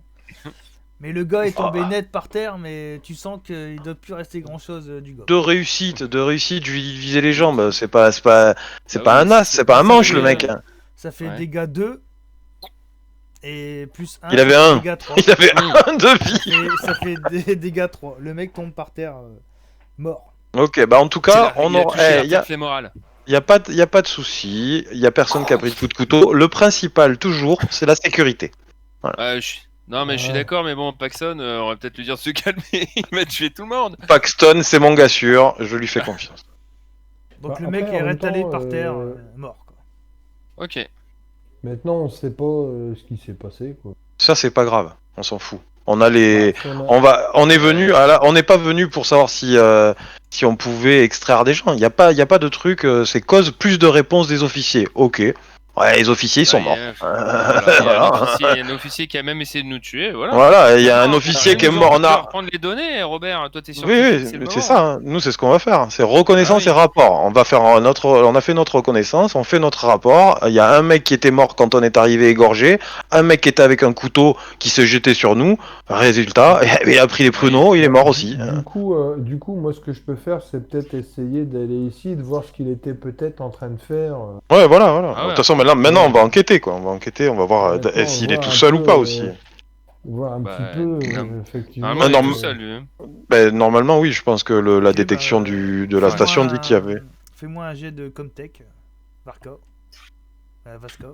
Mais le gars est tombé net par terre, mais tu sens qu'il ne doit plus rester grand chose du gars. 2 réussites, je lui visais les jambes. C'est pas Ah un oui, as, c'est pas un manche, le mec. Ça fait Ouais. dégâts 2 et plus 1. Il avait un. Dégâts 3. Il avait un de vie. Ça fait des dégâts 3. Le mec tombe par terre mort. Ok, bah en tout cas, on aura. Il y morale. Y a pas de souci. Y a personne qui a pris de coup de couteau. Le principal, toujours, c'est la sécurité. Non, mais je suis Ouais. d'accord, mais bon, Paxson, on va peut-être lui dire de se calmer. Il va tuer tout le monde. Paxton, c'est mon gars sûr. Je lui fais confiance. Donc Bah, le après, mec est en même rétalé temps, par terre, mort. Quoi. Ok. Maintenant, on sait pas ce qui s'est passé, quoi. Ça, c'est pas grave. On s'en fout. On a les. Bah, si On est venu. On n'est pas venu pour savoir si on pouvait extraire des gens. Y a pas de truc. C'est cause plus de réponses des officiers. Ok. Ouais, les officiers, ils sont morts. Il y a un officier qui a même essayé de nous tuer, voilà. Voilà, il y a un officier qui est mort. On a reprendre les données, Robert. Toi, t'es sûr Oui, c'est ça. Hein. Nous, c'est ce qu'on va faire. C'est reconnaissance et rapport. On va faire on a fait notre reconnaissance, on fait notre rapport. Il y a un mec qui était mort quand on est arrivé égorgé, un mec qui était avec un couteau qui s'est jeté sur nous. Résultat, il a pris les pruneaux, il est mort aussi. Du coup, moi, ce que je peux faire, c'est peut-être essayer d'aller ici, de voir ce qu'il était peut-être en train de faire. Ouais, voilà. Ah ouais. De toute façon, maintenant, on va enquêter, quoi. On va enquêter, on va voir Maintenant, s'il on est voit tout un seul ou peu, pas aussi. Voir un Bah, petit peu, non. effectivement. Normalement, il est non, tout seul, lui. Hein. Ben, normalement, oui, je pense que la Ok, détection bah, de la station dit qu'il y avait. Fais-moi un jet de Comtech. Varka. Vasca.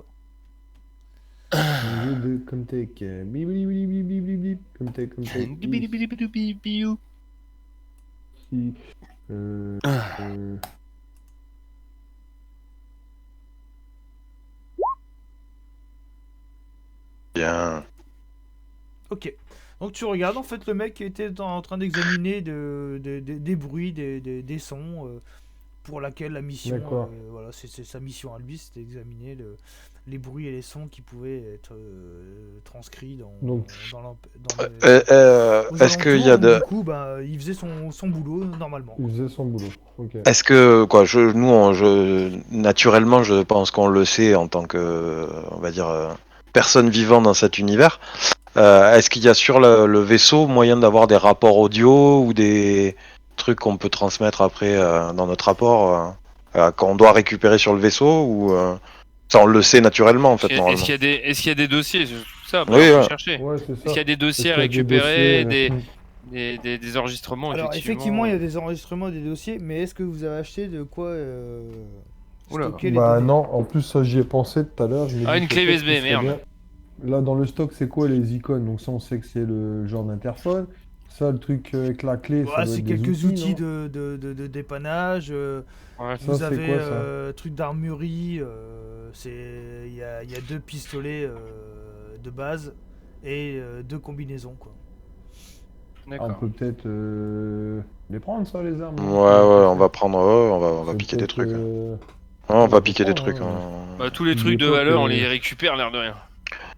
Un jeu de Comtech. Bip, bip, bip, bip, bip, bip, bip. Comtech. Si, Bien. Ok. Donc tu regardes, en fait, le mec était en train d'examiner des bruits, des sons, pour laquelle la mission... D'accord. voilà, c'est sa mission à lui, c'était d'examiner les bruits et les sons qui pouvaient être transcrits Donc, Est-ce qu'il y a de. Du coup, bah, il faisait son boulot normalement. il faisait son boulot. Ok. Est-ce que, quoi, naturellement, je pense qu'on le sait en tant que, on va dire, personne vivant dans cet univers. Est-ce qu'il y a sur le vaisseau moyen d'avoir des rapports audio ou des trucs qu'on peut transmettre après dans notre rapport qu'on doit récupérer sur le vaisseau ou ça on le sait naturellement en fait normalement. Est-ce qu'il y a des dossiers, c'est tout ça, Oui, faut ouais. chercher. Ouais, c'est Est-ce ça. qu'il y a des dossiers à Est-ce qu'il y a récupérer, des dossiers, des enregistrements, Alors effectivement, il y a des enregistrements des dossiers, mais est-ce que vous avez acheté de quoi Oula. stocker les Bah données? non, en plus ça j'y ai pensé tout à l'heure. je me Ah, dis une clé peut-être USB, que ce serait merde. bien. Là dans le stock c'est quoi les icônes? Donc ça on sait que c'est le genre d'interphone. Ça le truc avec la clé, ça Ouais, doit c'est être des quelques outils non de dépannage. Ouais. Vous Ça, c'est avez quoi, ça truc d'armurerie. Il y a 2 pistolets de base et 2 combinaisons quoi. On D'accord. peut peut-être les prendre ça les armes. Ouais, non on va prendre, on va C'est piquer des peut-être, trucs. Ouais, on va piquer des prendre, trucs. hein. Bah, tous les N'oubliez trucs de pas valeur, que- on les récupère, l'air de rien.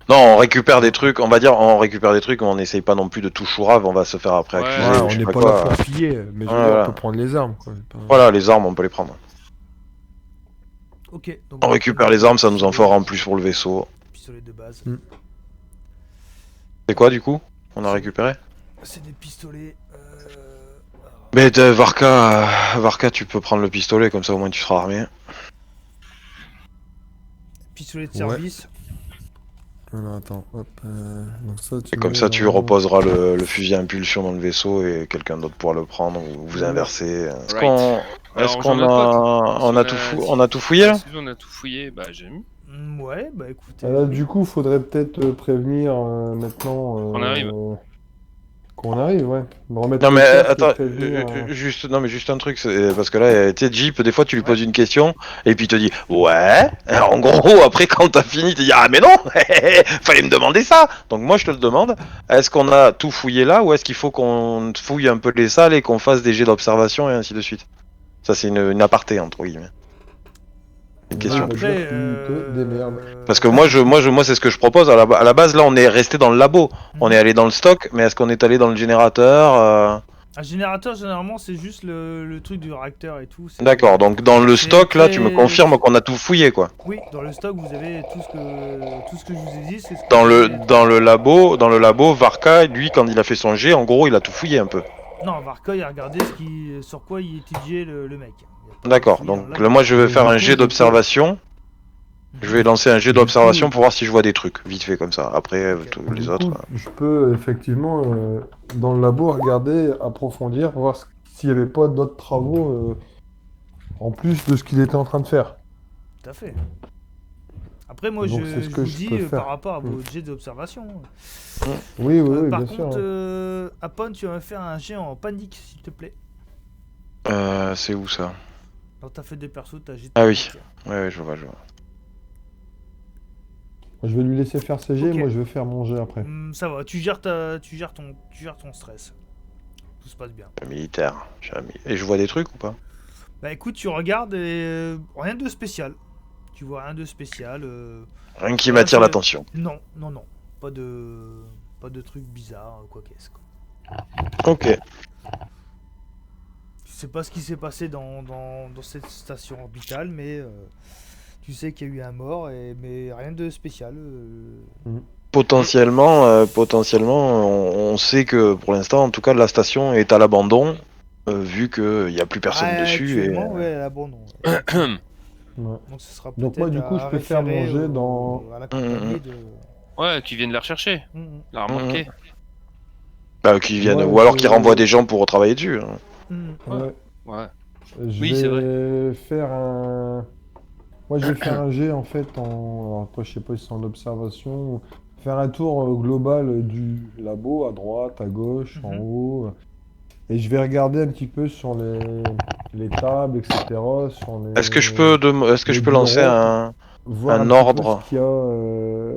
Non, on récupère des trucs. On va dire, on récupère des trucs. On essaye pas non plus de tout chourave. On va se faire après Ouais. accuser. Ouais, ou on je sais n'est pas pas quoi. là pour piller, mais je veux Voilà. dire, on peut prendre les armes. Quoi. Voilà, les armes, on peut les prendre. Ok. Donc On récupère les armes, ça nous en fera en plus pour le vaisseau. pistolets de base. C'est quoi du coup? On a récupéré? C'est des pistolets. Mais Varka, tu peux prendre le pistolet, comme ça au moins tu seras armé. Pistolets de Ouais. service. Alors, attends, hop. Donc ça, Et comme ça tu reposeras le fusil à impulsion dans le vaisseau et quelqu'un d'autre pourra le prendre ou vous inverser. Est-ce Right. qu'on Alors, j'en ai pas on a tout fouillé là? Si on a tout fouillé, bah j'ai mis. Ouais, bah écoutez. Là, du coup, faudrait peut-être prévenir maintenant Qu'on arrive. qu'on arrive, ouais. De remettre Non le mais casque et attends, prévenir, juste un truc, parce que là, tu sais, Jeep, des fois tu lui poses une question et puis il te dit ouais. Alors, en gros, après quand t'as fini, tu dis ah mais non, fallait me demander ça. Donc moi je te le demande, est-ce qu'on a tout fouillé là ou est-ce qu'il faut qu'on fouille un peu les salles et qu'on fasse des jets d'observation et ainsi de suite? Ça c'est une aparté entre guillemets. Une question. Après, Tu te démerdes. Parce que moi c'est ce que je propose. À la base là, on est resté dans le labo, on est allé dans le stock, mais est-ce qu'on est allé dans le générateur? Un générateur, généralement, c'est juste le truc du réacteur et tout. D'accord, donc dans le c'est stock, là, tu me très- confirmes qu'on a tout fouillé, quoi. Oui, dans le stock, vous avez tout ce que je vous ai dit. C'est ce que Dans vous le, avez- dans le labo, Varka, lui, quand il a fait son jet, en gros, il a tout fouillé un peu. Non, Varka, il a regardé sur quoi il étudiait le mec. Il a pas D'accord, fouillé dans donc le là, moi, je vais Et faire du un coup, jet d'observation. Je vais lancer un jet Du d'observation coup- pour voir si je vois des trucs, vite fait, comme ça. Après, Ok. tous Du les coup, autres. je peux effectivement, dans le labo, regarder, approfondir, voir s'il n'y avait pas d'autres travaux en plus de ce qu'il était en train de faire. Tout à fait. Après, moi, Donc, je, c'est ce je que vous je dis peux faire. par rapport à vos jets d'observation. Oui, oui, Par bien contre, sûr. Apon, tu vas me faire un jet en panique, s'il te plaît. C'est où ça? Quand t'as fait des persos, t'as jet de Ah oui. panique. Ouais, je vois. Je vais lui laisser faire ses jets, Ok. moi je vais faire mon jet après. Ça va, tu gères ton stress. Tout se passe bien. Militaire. Et je vois des trucs ou pas? Bah écoute, tu regardes et rien de spécial. Tu vois rien de spécial. Rien qui Voilà, m'attire c'est- l'attention. Non. Pas de trucs bizarres, quoi qu'est-ce. Quoi. Ok. Tu sais pas ce qui s'est passé dans cette station orbitale, mais tu sais qu'il y a eu un mort, mais rien de spécial. Potentiellement, on sait que pour l'instant, en tout cas, la station est à l'abandon, vu qu'il n'y a plus personne dessus. Et... Actuellement, ouais, elle est abandon. Ouais. Donc ce sera Donc peut-être moi, du coup, à je peux faire mon référer jet dans- à la compagnie de... Ouais, qui viennent la rechercher, la remarquer. qui viennent, Ouais, ou alors je- qui renvoient des gens pour travailler dessus. Hein. Ouais. Ouais. Je Oui, c'est vais faire un. Moi, je vais faire un jet en fait en. Alors, après, je sais pas si c'est en observation. Faire un tour global du labo à droite, à gauche, en Mhm. haut. Et je vais regarder un petit peu sur les tables, etc. Sur les... Est-ce que je peux les lancer bureaux, un voir un petit peu ordre? ce qu'il y a,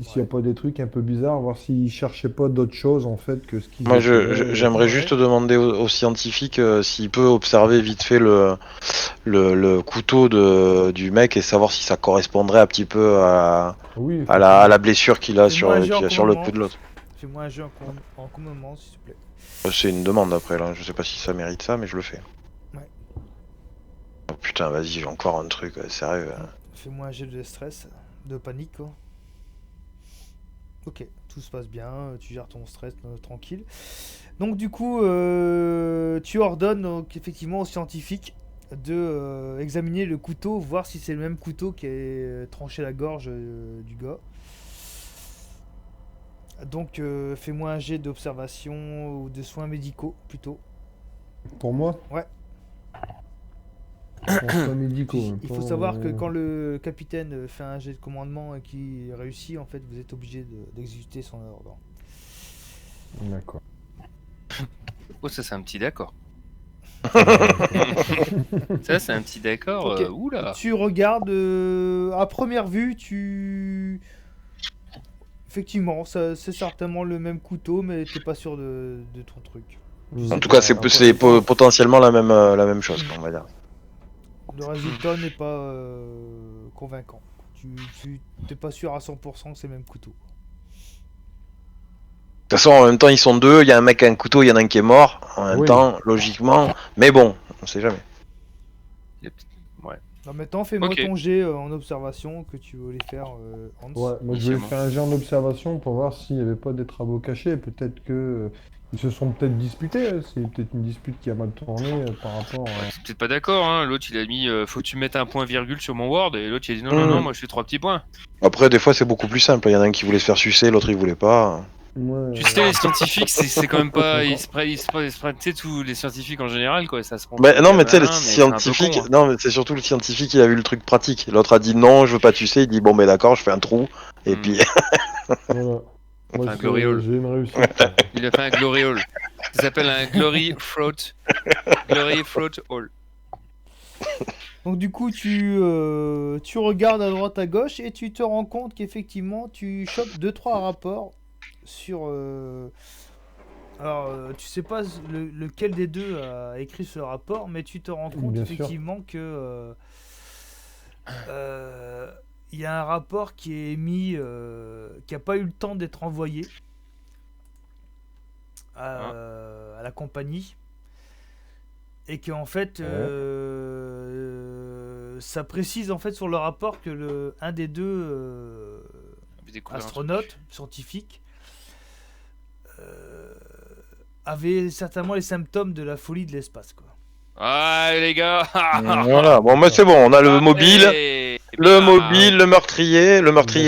s'il n'y a pas des trucs un peu bizarres, voir s'ils cherchaient pas d'autres choses en fait que ce qu'ils Moi, étudiaient. j'aimerais Ouais. juste demander au scientifique s'il peut observer vite fait le couteau du mec et savoir si ça correspondrait un petit peu Oui, à la blessure qu'il a Fais-moi un jet en qu'il a sur le commandement. coup de l'autre. Fais-moi un jeu en commandement, s'il te plaît. C'est une demande après là, je sais pas si ça mérite ça, mais je le fais. Ouais. Oh putain, vas-y, j'ai encore un truc, sérieux. Fais-moi un jet de stress, de panique, quoi. Ok, tout se passe bien, tu gères ton stress tranquille. Donc du coup, tu ordonnes donc, effectivement aux scientifiques de examiner le couteau, voir si c'est le même couteau qui a tranché la gorge du gars. Donc fais-moi un jet d'observation ou de soins médicaux plutôt. Pour moi? Ouais. Pour soins médicaux. Puis, hein, il pas, faut savoir que quand le capitaine fait un jet de commandement et qu'il réussit, en fait, vous êtes obligé d'exécuter son ordre. D'accord. Oh, ça, c'est un petit d'accord. Ça, c'est un petit d'accord. Ok. Oula. Tu regardes, à première vue, effectivement, c'est certainement le même couteau, mais t'es pas sûr de ton truc. En tout cas, c'est potentiellement la même chose, Mm. on va dire. Le résultat n'est pas convaincant. Tu t'es pas sûr à 100% que c'est le même couteau. De toute façon, en même temps, ils sont deux, il y a un mec qui a un couteau, il y en a un qui est mort, en même Oui. temps, logiquement, mais bon, on sait jamais. Ouais. Alors maintenant, fais-moi Ok. ton jet en observation que tu voulais faire, Hans. Ouais, moi je vais faire un jet en observation pour voir s'il n'y avait pas des travaux cachés. Peut-être que ils se sont peut-être disputés. C'est peut-être une dispute qui a mal tourné par rapport à. T'es peut-être pas d'accord, hein. L'autre il a mis faut que tu mettes un point virgule sur mon Word et l'autre il a dit non, moi je fais 3 petits points. Après, des fois, c'est beaucoup plus simple. Il y en a un qui voulait se faire sucer, l'autre il voulait pas. Ouais, Tu sais, les scientifiques, c'est quand même pas. Ils se prennent, tu sais, tous les scientifiques en général, quoi. Ça se prend. Bah, non, mais tu sais, le mais c'est un peu scientifique, con, hein. non, mais c'est surtout le scientifique, il a vu le truc pratique. L'autre a dit non, je veux pas sucer. Il dit bon, ben d'accord, je fais un trou. Et puis, voilà. Moi, Un glory hole. j'ai une réussite. Il a fait un glory hole. Ça s'appelle un glory throat. Glory throat hole. Donc du coup, tu regardes à droite à gauche et tu te rends compte qu'effectivement, tu chopes 2-3 rapports sur... Alors, tu sais pas lequel des deux a écrit ce rapport, mais tu te rends compte Bien sûr. effectivement que... il y a un rapport qui est émis, qui n'a pas eu le temps d'être envoyé à la compagnie. Et qu'en fait, ça précise en fait sur le rapport que un des deux astronautes scientifiques avait certainement les symptômes de la folie de l'espace, quoi. Ah les gars. voilà. Bon, moi c'est bon. On a le mobile, Allez. le meurtrier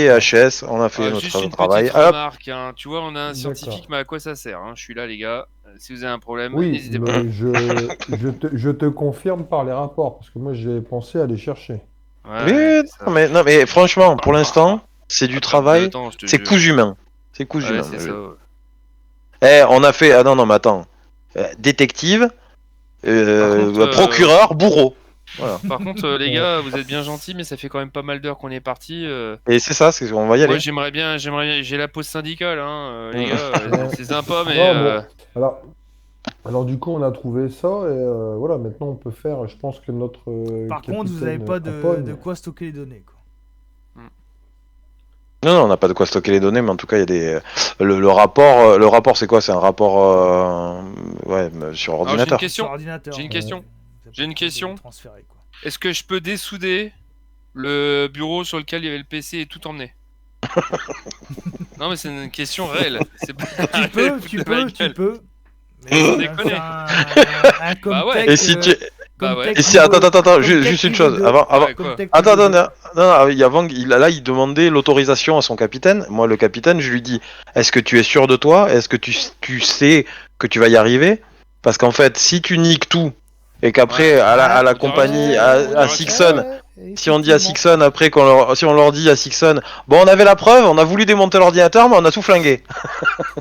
HS. On a fait Juste notre une travail. petite Hop. remarque, hein. Tu vois, on a un D'accord. scientifique, mais à quoi ça sert, hein. Je suis là, les gars. Si vous avez un problème, Oui, n'hésitez pas. mais je te confirme par les rapports, parce que moi j'ai pensé à les chercher. Ouais, Oui, c'est ça. non, mais franchement, pour l'instant, c'est du travail. Attends, je te C'est jure. cousu humain. C'est cousu Ouais, humain. c'est ça. Ouais. On a fait. Ah non, mais attends. Détective, contre, procureur, bourreau. Voilà. Par contre, les gars, vous êtes bien gentils, mais ça fait quand même pas mal d'heures qu'on est parti. Et c'est ça, on va y aller. Moi, j'aimerais bien, j'ai la pause syndicale, hein, les gars. C'est sympa, mais Non, bon, alors du coup on a trouvé ça et voilà, maintenant on peut faire, je pense que notre Par contre, vous n'avez pas de quoi stocker les données, quoi. Non, on n'a pas de quoi stocker les données, mais en tout cas, il y a des. Le rapport, c'est quoi? C'est un rapport sur Alors, ordinateur. J'ai Sur ordinateur. une question. Vous avez J'ai une pas besoin de question. le transférer, quoi. Est-ce que je peux dessouder le bureau sur lequel il y avait le PC et tout emmener? Non, mais c'est une question réelle. C'est pas... Tu peux. Sans Mais déconner. un Bah ouais. Comtech, Et si tu. Bah ouais. Et si, attends, juste une chose. Avant. Ouais, quoi. Attends, non, il demandait l'autorisation à son capitaine. Moi, le capitaine, je lui dis, est-ce que tu es sûr de toi? Est-ce que tu sais que tu vas y arriver? Parce qu'en fait, si tu niques tout, et qu'après, Ouais. à la Ouais, compagnie, ouais, à ouais, Sixon, ouais, si on dit à effectivement. Sixon, après, si on leur dit à Sixon, bon, on avait la preuve, on a voulu démonter l'ordinateur, mais on a tout flingué.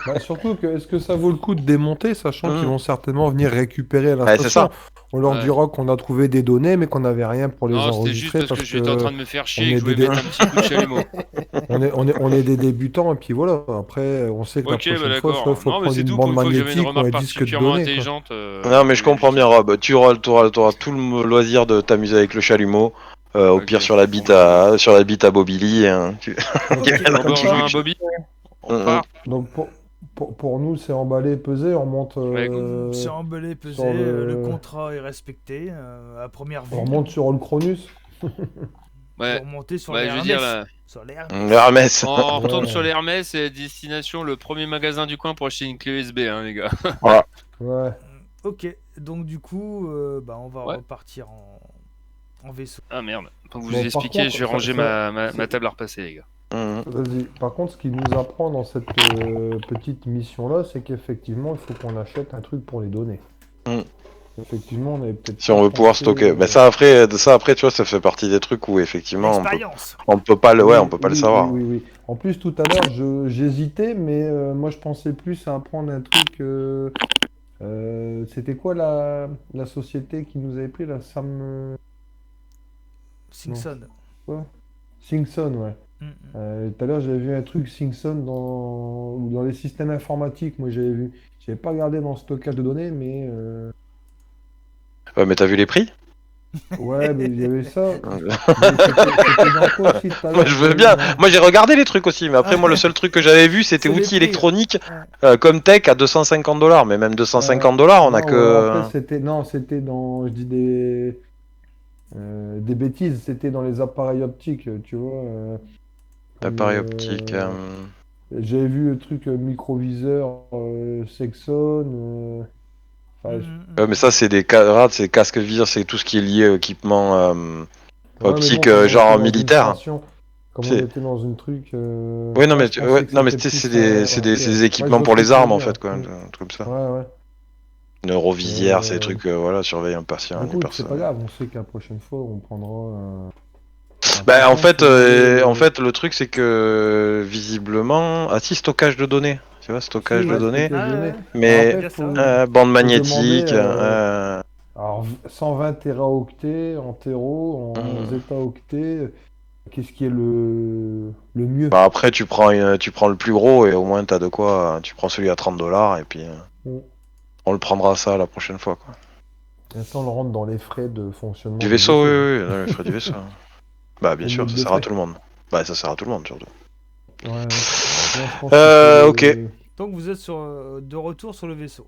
Bah, surtout que est-ce que ça vaut le coup de démonter, sachant qu'ils Mhm. vont certainement venir récupérer à la Ouais, c'est station. ça. On leur Ouais. dira qu'on a trouvé des données, mais qu'on n'avait rien pour les Non, c'était juste enregistrer parce que j'étais en train de me faire chier et que je on est voulais des- mettre un petit coup de chalumeau. on est des débutants, et puis voilà. Après, on sait que Ok, la bah prochaine fois, d'accord. il faut Non, mais prendre c'est une tout pour bande une fois que j'avais une magnétique ou un remarque disque de particulièrement données, quoi. intelligente. Non, mais je comprends bien, Rob. Tu auras tout le loisir de t'amuser avec le chalumeau. Au Ok. pire, sur la bite à Bobby Lee. Hein. Ok. Qui mène un Bon, bah, on petit rejoint bout un de Bobby. On Mhm. part. Donc pour nous, c'est emballé, pesé, on monte, Ouais, C'est emballé, pesé, sur le contrat est respecté à première vue. on remonte sur le Cronus. Vous Ouais. remontez sur Ouais, les je veux dire, Hermès. là, Sur les Le Hermès. Hermès. on retourne Ouais. sur les Hermès et destination le premier magasin du coin pour acheter une clé USB, hein, les gars. Ouais. Ok, donc du coup, on va Ouais. repartir en vaisseau. Ah merde. Pour vous Bon, par expliquer, contre, je vais ranger ma table à repasser, les gars. Mhm. Vas-y. Par contre, ce qu'il nous apprend dans cette petite mission-là, c'est qu'effectivement, il faut qu'on achète un truc pour les données. Mm. Effectivement, on avait peut-être Si on pas veut pouvoir pensé, stocker. Mais ça après, tu vois, ça fait partie des trucs où effectivement L'expérience. on peut pas le Oui, savoir. Oui. En plus, tout à l'heure, j'hésitais, mais moi, je pensais plus à prendre un truc. C'était quoi la société qui nous avait pris, la Simpson. Singson, ouais. Tout à l'heure, j'avais vu un truc Singson dans les systèmes informatiques. Moi, j'avais vu. J'avais pas regardé dans le stockage de données, mais Ouais, mais t'as vu les prix? ouais, mais il y avait ça. Mais c'était dans quoi aussi tout à Moi l'heure? je veux bien. Moi j'ai regardé les trucs aussi, mais après moi le seul truc que j'avais vu c'était C'est les outils prix. électroniques comme tech à 250 $. Mais même 250 $, on a Non, que. après, c'était dans. Je dis des. Des bêtises, c'était dans les appareils optiques, tu vois. Appareil Euh, optique. J'avais vu le truc microviseur Sexon. Enfin, Mais ça, c'est des rad, c'est casque viseur, c'est tout ce qui est lié au équipement ouais, mais bon, optique, comme on était genre dans une militaire. station, comme on C'est... était dans une truc, Oui, non, ouais, mais, je pensais que non, mais c'était tu sais, plus. c'est Ok, des ouais, je équipements vois pour ce que les tu veux armes, en dire. fait, quoi, un truc comme ça. Ouais, ouais. Neurovisière, c'est des Euh, trucs, voilà, surveiller un patient, une Écoute, c'est pas personne. grave, on sait que la prochaine fois, on prendra un plus Bah, grand, si vous en voulez. fait, le truc, c'est que, visiblement, ah si, stockage de données, tu vois, Si, stockage de ouais, données, stockage de données. Alors mais après, Bien ça. bande faut demander magnétique, alors, 120 téraoctets en téro, en hum. zétaoctets. Qu'est-ce qui est le mieux? Bah, après, tu prends le plus gros et au moins t'as de quoi, tu prends celui à 30 $ et puis Mm. on le prendra ça la prochaine fois, quoi. Et ça, on le rentre dans les frais de Du fonctionnement du vaisseau, oui, vaisseau, hein. oui, oui, dans les frais du vaisseau. Bah, bien Faut le sûr, mettre ça de sert à frais. tout le monde. Bah, ça sert à tout le monde, surtout. Ouais, ouais. Non, je pense qu'il faut Ok. Donc vous êtes de retour sur le vaisseau.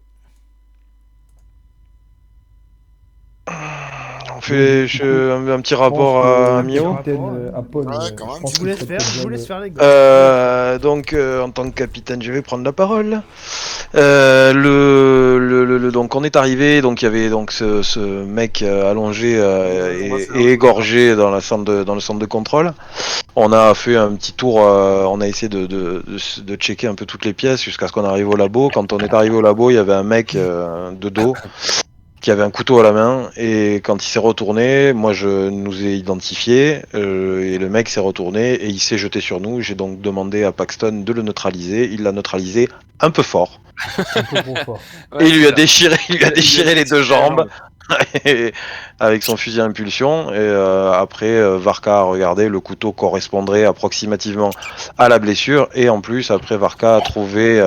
On fait du coup, un petit je pense rapport à que Un petit Mio. rapport. capitaine Apon, Ouais, quand je même, pense Je vous qu'il laisse serait faire, peut-être je bien vous de... laisse faire les gars. Donc, en tant que capitaine, je vais prendre la parole. Donc, on est arrivé. Donc, il y avait donc ce mec allongé et égorgé dans dans le centre de contrôle. On a fait un petit tour. On a essayé de checker un peu toutes les pièces jusqu'à ce qu'on arrive au labo. Quand on est arrivé au labo, il y avait un mec de dos qui avait un couteau à la main, et quand il s'est retourné, moi je nous ai identifiés, et le mec s'est retourné et il s'est jeté sur nous. J'ai donc demandé à Paxton de le neutraliser. Il l'a neutralisé un peu fort un peu trop fort. et Ouais, c'est ça. il lui a déchiré les deux déchiré la jambes jambe. et- avec son fusil à impulsion. Et après, Varka a regardé, le couteau correspondrait approximativement à la blessure, et en plus, après, Varka a trouvé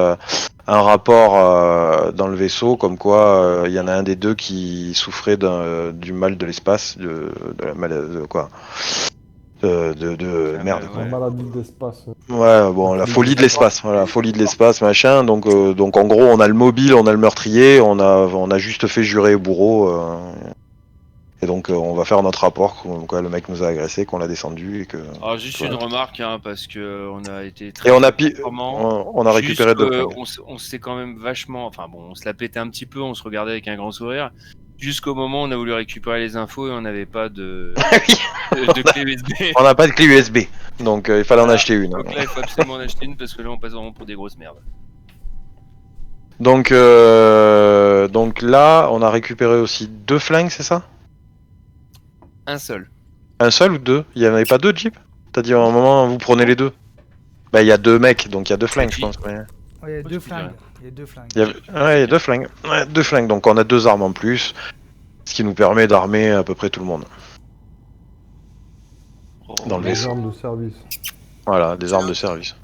un rapport dans le vaisseau, comme quoi il y en a un des deux qui souffrait du mal de l'espace, de la maladie, quoi, Ah, merde, bah, quoi. La ouais. maladie de l'espace. Ouais, bon, la folie de l'espace, voilà, folie de l'espace, machin. Donc en gros, on a le mobile, on a le meurtrier, on a juste fait jurer bourreau. Et donc on va faire notre rapport, quoi, le mec nous a agressé, qu'on l'a descendu et que. Alors juste Voilà. une remarque, hein, parce que on a été Et très très performants. on a récupéré deux flingues. On s'est quand même vachement, enfin bon, on se la pétait un petit peu, on se regardait avec un grand sourire. Jusqu'au moment où on a voulu récupérer les infos et on n'avait pas de clé USB. On n'a pas de clé USB, donc il fallait en Voilà. acheter une. Donc là, il faut absolument en acheter une parce que là, on passe vraiment pour des grosses merdes. Donc là, on a récupéré aussi deux flingues, c'est ça? Un seul. Un seul ou deux? Il y en avait pas deux Jeep? T'as dit à un moment, vous prenez les deux? Bah il y a deux mecs, donc il y a deux flingues, je pense. Mais... Ouais, il y a deux tu flingues. dirais. Il y a deux flingues. Ouais, il y a deux flingues. Ouais, deux flingues, donc on a deux armes en plus, ce qui nous permet d'armer à peu près tout le monde dans le Des vaisseau. armes de service. Voilà, des armes de service.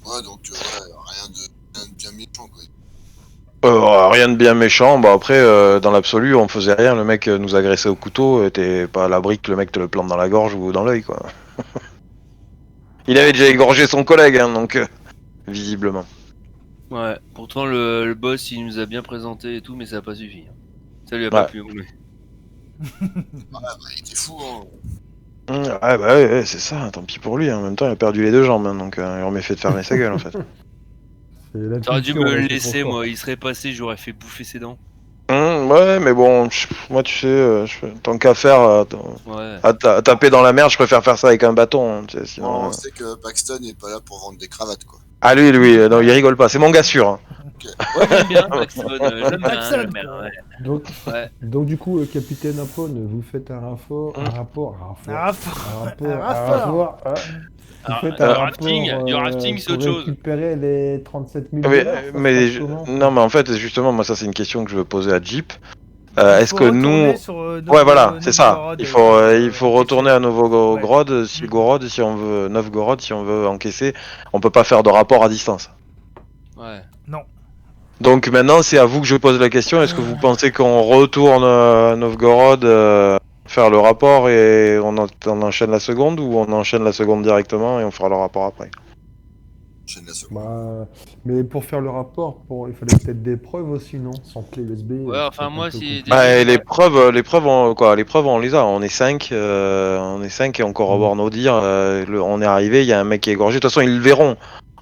Ouais, donc rien de bien méchant, quoi. Rien de bien méchant, bah après dans l'absolu on faisait rien, le mec nous agressait au couteau, t'es pas à l'abri que le mec te le plante dans la gorge ou dans l'œil, quoi. Il avait déjà égorgé son collègue, hein, donc visiblement. Ouais. Pourtant, le boss, il nous a bien présenté et tout, mais ça a pas suffi. Ça lui a pas Ouais. plu. Ouais. Bah, il était fou, hein. Ouais, bah ouais, c'est ça, tant pis pour lui, en même temps il a perdu les deux jambes, hein, donc il aurait fait de fermer sa gueule en fait. T'aurais dû L'impulsion, me elle le était trop laisser, forte. moi. Il serait passé, j'aurais fait bouffer ses dents. Ouais, mais bon, moi tu sais, tant qu'à faire, Ouais. à taper dans la merde, je préfère faire ça avec un bâton, hein, tu sais, sinon... Bon, on sait que Paxton n'est pas là pour vendre des cravates, quoi. Ah lui, non, il rigole pas, c'est mon gars sûr. Hein. Ouais, j'aime bien, Paxton. J'aime bien, Paxton, j'aime bien, quoi. ouais. Donc, Ouais. donc du coup, capitaine Apon, vous faites un rapport, Un rapport. Vous faites Du un rafting, rapport du rafting, c'est pour autre chose. récupérer les 37 000 Mais, $. Ça se mais passe comment non, mais en fait, justement, moi, ça, c'est une question que je veux poser à Jeep. Il Est-ce faut que retourner nous. sur Ouais, voilà, c'est ça. Novgorod Il et faut, faire, il faut encaisser. retourner à Novgorod, Ouais. si Gorod, si on veut. Novgorod, si on veut encaisser. On peut pas faire de rapport à distance. Ouais. Non. Donc maintenant, c'est à vous que je pose la question. Est-ce que vous pensez qu'on retourne à Novgorod, faire le rapport et on enchaîne la seconde, ou on enchaîne la seconde directement et on fera le rapport après? J'enchaîne la seconde. Bah, mais pour faire le rapport, il fallait peut-être des preuves aussi, non? Sans clé USB. Ouais, c'est enfin, un moi, peu si. compliqué. Bah, et les preuves, on les a. On est 5, et on corrobore nos dires. On est arrivé, il y a un mec qui est égorgé. De toute façon, ils le verront.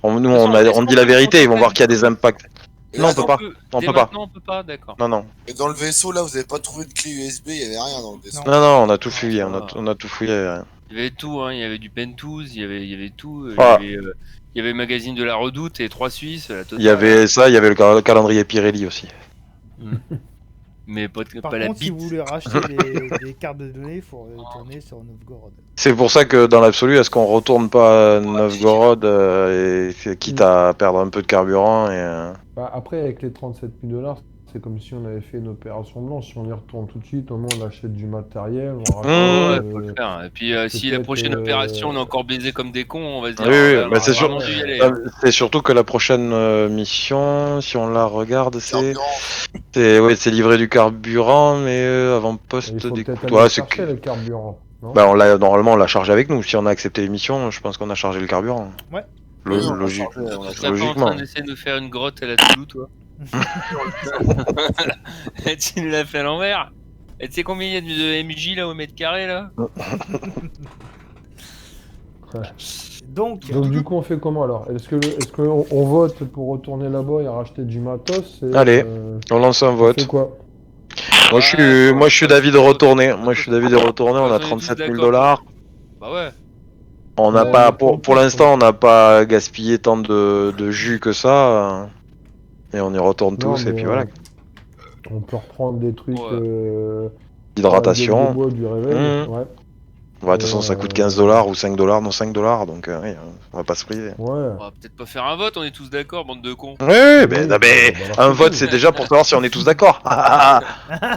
Nous, De toute façon, est-ce on qu'on dit la peut le vérité. Ils vont contacter voir qu'il y a des impacts. Et Non, là, on peut Est-ce pas. qu'on peut- On Dès peut pas. maintenant, on peut pas, d'accord. Non. et dans le vaisseau, là, vous avez pas trouvé de clé USB, il y avait rien dans le vaisseau. Non, on a tout fouillé. ça On va. a tout fouillé. Il y avait tout, hein. Il y avait du Pentooth, il y avait tout. Ah. Il y avait le magazine de la Redoute et 3 Suisses. La totale. Il y avait ça, il y avait le calendrier Pirelli aussi. Mais pas Par la contre, si bite. vous voulez racheter des cartes de données, il faut retourner sur Novgorod. C'est pour ça que dans l'absolu, est-ce qu'on retourne pas à Novgorod quitte à perdre un peu de carburant Bah, après, avec les 37 000 $, c'est comme si on avait fait une opération blanche. Si on y retourne tout de suite, au moins on achète du matériel, on rachète, Ouais, faut le faire. Et puis, si la peut-être, prochaine opération, on est encore baisé comme des cons, on va se dire. Oui, oui, on bah, a c'est sûr. vraiment dû y aller. C'est surtout que la prochaine mission, si on la regarde, c'est Carburant. c'est livrer du carburant, mais il avant-poste faut d'écoute. peut-être Ouais, aller c'est chercher que... le carburant, non? Bah, normalement, on l'a chargé avec nous. Si on a accepté l'émission, je pense qu'on a chargé le carburant. Ouais. Oui, on l'a Logique. chargé, on l'a Tu serais pas en Logiquement. train d'essayer de faire une grotte à la Toulouse, toi? Et tu nous l'as fait à l'envers. Et tu sais combien il y a de MJ là au mètre carré là? Donc, Donc du coup, on fait comment alors? Est-ce que on vote pour retourner là-bas et racheter du matos Allez, on lance un on vote. fait quoi? Moi, je suis d'avis de retourner. On a 37 000 $. Bah ouais. On n'a Ouais, pas, mais pour l'instant, on n'a pas gaspillé tant de jus que ça. Et on y retourne Non, tous, et mais, puis voilà. On peut reprendre des trucs. Ouais. Hydratation. Du bois, du réveil. Ouais, de toute façon, ça coûte 15 $, ou 5 $, non 5 $, donc oui, on va pas se priver. Ouais. On va peut-être pas faire un vote, on est tous d'accord, bande de cons. Oui, Oui, mais bah, un vote, c'est déjà pour savoir si on est tous d'accord. Bah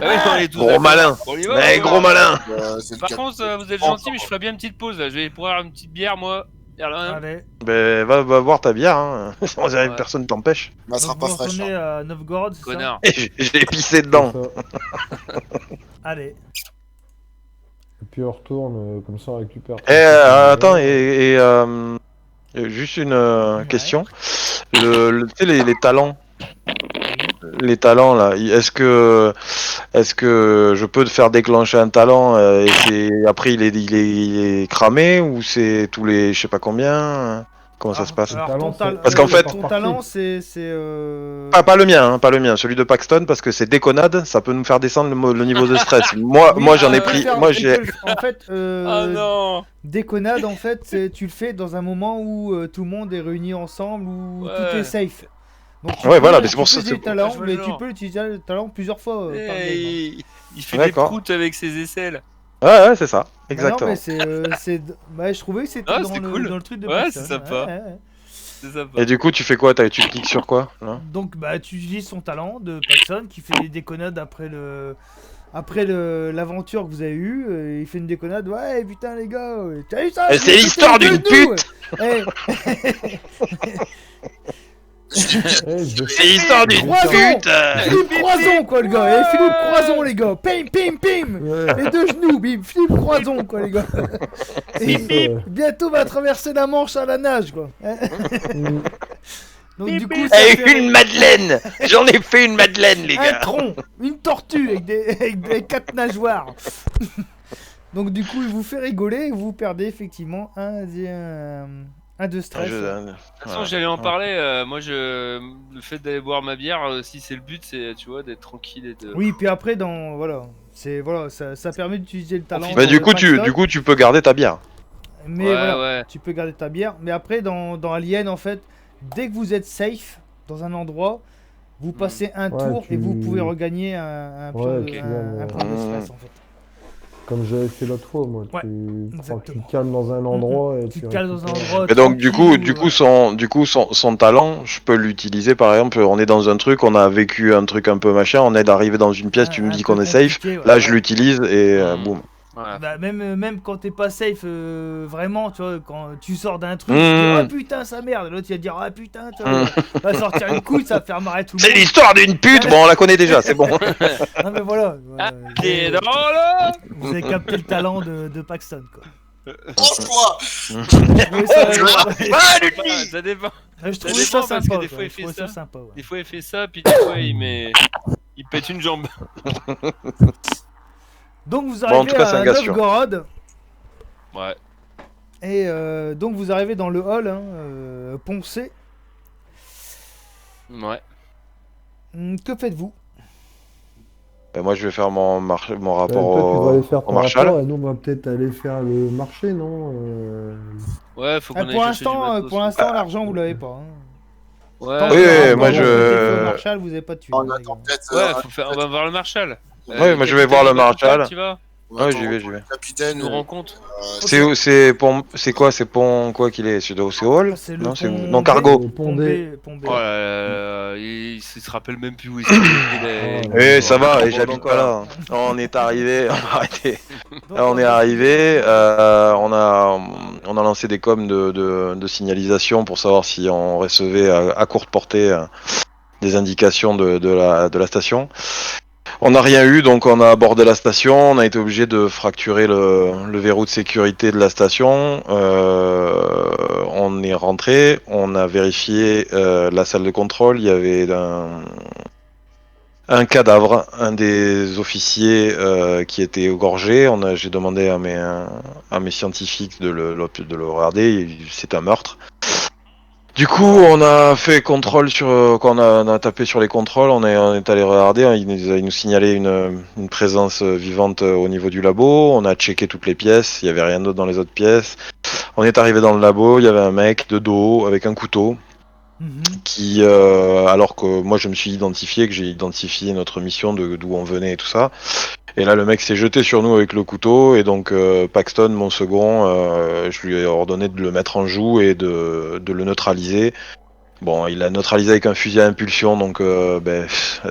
oui, on est tous Gros d'accord. malin. On y va, Mais on va. gros malin. C'est le Par cas. contre, vous êtes gentils, mais je ferai bien une petite pause là. Je vais pouvoir avoir une petite bière, moi. allez. Ben, va boire ta bière, hein. On dirait que Ouais. personne t'empêche. Mais elle sera Donc, pas vous fraîche. retournez Hein. à Novgorod, c'est ça? Connard. Et j'ai pissé dedans. Allez. Et puis on retourne, comme ça on récupère. Attends, juste une question. Tu sais, les talents. Les talents là, est-ce que je peux te faire déclencher un talent après il est cramé ou c'est tous les je sais pas combien? Comment ça se passe? Alors, Talent, Parce qu'en fait- ton talent, c'est Pas le mien, pas le mien, celui de Paxton parce que c'est déconnade, ça peut nous faire descendre le niveau de stress. Oui, Moi j'en ai tu peux pris, faire- moi tu j'ai. peux le- En fait, Oh non. déconnade, en fait, tu le fais dans un moment où tout le monde est réuni ensemble, où Ouais. tout est safe. Donc, Ouais, voilà, mais c'est pour ça, Tu c'est peux utiliser le talent, je vois mais le tu genre. peux utiliser le talent plusieurs fois par game. Hein. Il fait des D'accord. proutes avec ses aisselles. Ouais, c'est ça, Bah exactement. non, mais bah, je trouvais que c'était Ah, dans, c'est cool. dans le truc de Ouais, Paxton. c'est sympa. Ouais. C'est sympa. Et du coup, tu fais quoi? Tu cliques sur quoi là? Donc bah tu utilises son talent de Paxton qui fait des déconnades après l'aventure que vous avez eue. Il fait une déconnade. Ouais putain les gars, t'as vu ça? Et c'est l'histoire d'une pute. Eh, C'est l'histoire d'une Croison. pute. Philippe Croison quoi le gars. Eh, Philippe Croison les gars. Pim pim pim. Les deux genoux, bim. Philippe Croison quoi les gars. Et bientôt va traverser la Manche à la nage quoi. Donc du coup ça Et fait une madeleine. J'en ai fait une madeleine, les un gars. tronc, une tortue avec des 4 nageoires. Donc du coup il vous fait rigoler et vous perdez effectivement un de stress. De toute façon, j'allais en parler. Moi, le fait d'aller boire ma bière, si c'est le but, c'est tu vois d'être tranquille et de. Oui, puis après ça permet d'utiliser le talent. Bah, dans du le Paxton, coup, tu peux garder ta bière. mais Ouais, voilà, ouais. tu peux garder ta bière. Mais après dans Alien en fait, dès que vous êtes safe dans un endroit, vous passez un Ouais, tour et vous pouvez regagner un point de stress en fait. Comme j'avais fait l'autre fois, moi. Ouais, Tu te exactement. calmes dans un endroit et Tu te cales dans un endroit. Et donc du tranquille, coup son talent, je peux l'utiliser par exemple, on est dans un truc, on a vécu un truc un peu machin, on est d'arrivé dans une pièce, tu me dis qu'on est safe, là je l'utilise et boum. Voilà. Bah, même quand t'es pas safe, vraiment, tu vois, quand tu sors d'un truc, tu dis oh putain, sa merde, l'autre il va dire ah putain, tu vois, va sortir une couille, ça va faire marrer tout le C'est monde. l'histoire d'une pute, bon on la connaît déjà, c'est bon. Non mais voilà, T'es drôle. vous avez capté le talent de Paxton quoi. Franchement, Oui, ça- Ça dépend. Je Ça trouvais ça dépend, parce sympa. que des fois, quoi. il Je fait trouvais ça ça. sympa. Ouais. Des fois, il fait ça, puis des fois, il pète une jambe. Donc vous Bon, en arrivez tout cas, c'est un à gars sûr. Novgorod. Ouais. Et donc vous arrivez dans le hall, poncé. Ouais. Que faites-vous? Ben, moi, je vais faire mon rapport Toi, tu vas aller faire au ton Marshal. rapport et nous, on va peut-être aller faire le marché, non Ouais, faut qu'on aille Pour chercher du matos. l'instant, l'argent vous l'avez pas. Ouais, Tant Oui, que le oui, rapport moi, vous je- avez été fait au Marshal, vous avez pas de thunes. On hein, les attend gars. peut-être. on va voir le Marshal. Ouais, moi, je vais voir le Marshal. Tu vois, Ouais, j'y vais. tu Capitaine. nous rends compte. C'est quoi quoi qu'il est? C'est Hall? C'est le Non, c'est pont non, B. Cargo. Le Pont pont B. D. Pont B. Oh là là, il se rappelle même plus où est-ce qu'il est. Oh, Oui, ça va, et Bon, j'habite donc, pas là. On est arrivé, on va arrêter. Donc, On est arrivé, on a lancé des coms de signalisation pour savoir si on recevait à courte portée des indications de la station. On n'a rien eu, donc on a abordé la station, on a été obligé de fracturer le verrou de sécurité de la station. On est rentré, on a vérifié la salle de contrôle, il y avait un cadavre, un des officiers qui était égorgé. J'ai demandé à mes scientifiques de le regarder, c'est un meurtre. Du coup, on a fait contrôle quand on a tapé sur les contrôles, on est allé regarder, il nous signalait une présence vivante au niveau du labo, on a checké toutes les pièces, il y avait rien d'autre dans les autres pièces. On est arrivé dans le labo, il y avait un mec de dos avec un couteau qui, alors que moi je me suis identifié, que j'ai identifié notre mission d'où on venait et tout ça. Et là, le mec s'est jeté sur nous avec le couteau, et donc Paxton, mon second, je lui ai ordonné de le mettre en joue et de le neutraliser. Bon, il a neutralisé avec un fusil à impulsion, donc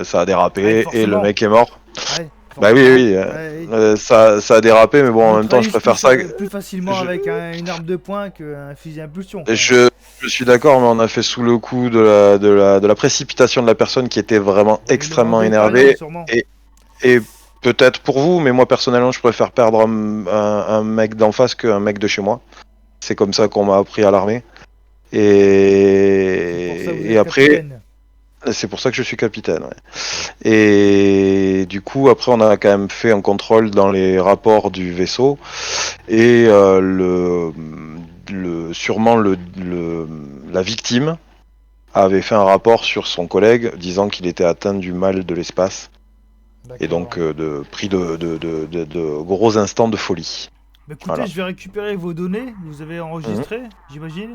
ça a dérapé, et le mec est mort. Ouais, Bah oui, ouais. ça a dérapé, mais bon, en même temps, je préfère ça. Plus facilement avec une arme de poing qu'un fusil à impulsion. Je suis d'accord, mais on a fait sous le coup de la précipitation de la personne qui était vraiment extrêmement énervée. Et peut-être pour vous, mais moi personnellement, je préfère perdre un mec d'en face qu'un mec de chez moi. C'est comme ça qu'on m'a appris à l'armée. Et après, c'est pour ça que je suis capitaine. Ouais. Et du coup, après, on a quand même fait un contrôle dans les rapports du vaisseau. Et sûrement la victime avait fait un rapport sur son collègue disant qu'il était atteint du mal de l'espace. Et donc pris de gros instants de folie. Bah, écoutez, je vais récupérer vos données, vous avez enregistré, j'imagine.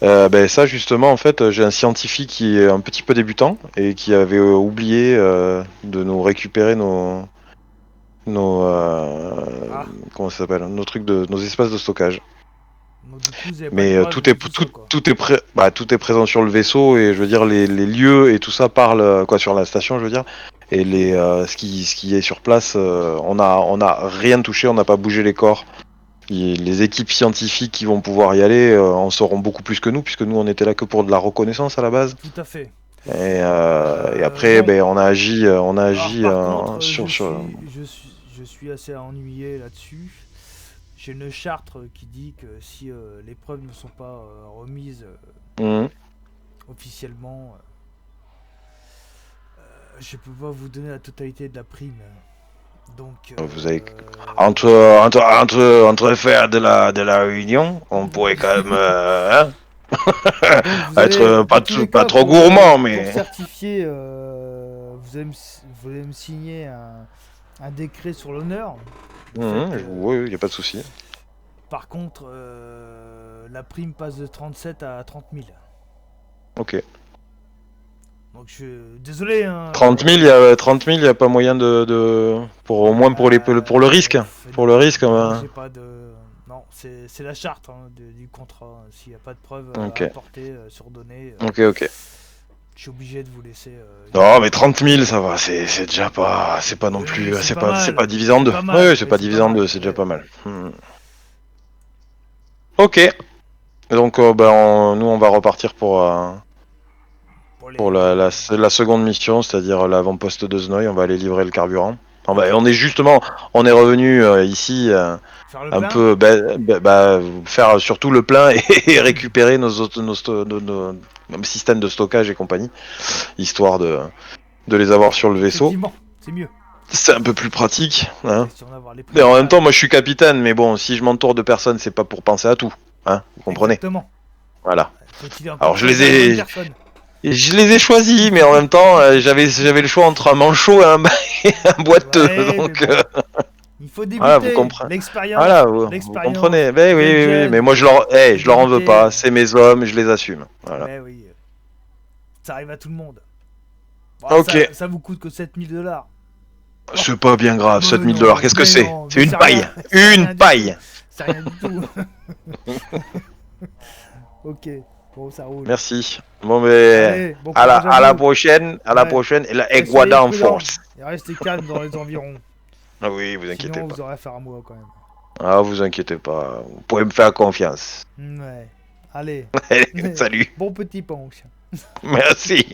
Ça justement, en fait, j'ai un scientifique qui est un petit peu débutant et qui avait oublié de nous récupérer nos comment ça s'appelle, nos espaces de stockage. Donc, du coup, mais tout est présent sur le vaisseau, et je veux dire les lieux et tout ça parlent sur la station, je veux dire, et ce qui est sur place, on a rien touché, on n'a pas bougé les corps. Les équipes scientifiques qui vont pouvoir y aller en sauront beaucoup plus que nous, puisque nous on était là que pour de la reconnaissance à la base. Tout à fait. Et après, on a agi, sur. Je suis assez ennuyé là-dessus. J'ai une charte qui dit que si les preuves ne sont pas remises officiellement, je peux pas vous donner la totalité de la prime. Donc, vous avez entre faire de la réunion, on pourrait quand même être pas trop gourmand, mais pour certifier, vous allez me signer un décret sur l'honneur. Oui, y a pas de souci. Par contre, la prime passe de 37 à 30 000. Ok. Donc désolé. 30 000, il n'y a pas moyen au moins pour le risque. Pour le risque. J'ai pas de. Non, c'est la charte du contrat. S'il n'y a pas de preuves à apporter sur données. Ok. Je suis obligé de vous laisser. Non, mais 30 000, ça va. C'est déjà pas. C'est pas non plus. C'est pas divisé en deux. Oui, c'est pas divisé en deux. C'est déjà pas mal. Ok. Donc, nous, on va repartir pour la seconde mission, c'est-à-dire l'avant-poste de Znoï. On va aller livrer le carburant. Ah bah, on est revenu ici Faire le un plein. peu faire surtout le plein et récupérer nos systèmes de stockage et compagnie, histoire de les avoir sur le vaisseau. Effectivement, c'est mieux. C'est un peu plus pratique. Hein. Question d'avoir les Et en même prix. temps, moi je suis capitaine, mais bon, si je m'entoure de personnes, c'est pas pour penser à tout. Hein, vous comprenez? Exactement. Voilà. Faut-il encore Alors je les choisir la bonne ai. personne. Je les ai choisis, mais en même temps, j'avais le choix entre un manchot et un boiteux. Ouais, Donc, mais bon. Il faut débuter. voilà, vous comprenez. L'expérience. Voilà, vous L'expérience. comprenez. Ben oui, Vous êtes oui, jeune, mais moi je leur en veux débuter. pas. C'est mes hommes, je les assume. Voilà. Ouais, oui. Ça arrive à tout le monde. Bon, Ok. ça vous coûte que 7000 $. C'est pas bien grave, Mais 7000 non, $. Qu'est-ce que mais c'est? non, C'est mais une c'est paille. rien, c'est rien Une du paille. C'est rien du tout. Ok, bon, ça roule. Merci. Bon, mais Allez, bon à courage la vous. prochaine. À la Ouais. prochaine. Et la Et soyez Eguada en prudents. force. Et restez calme dans les environs. Ah oui, vous inquiétez Sinon, pas. vous aurez affaire à moi quand même. Ah, vous inquiétez pas. Vous pouvez me faire confiance. Ouais. Allez. Salut. Bon petit punch. Merci.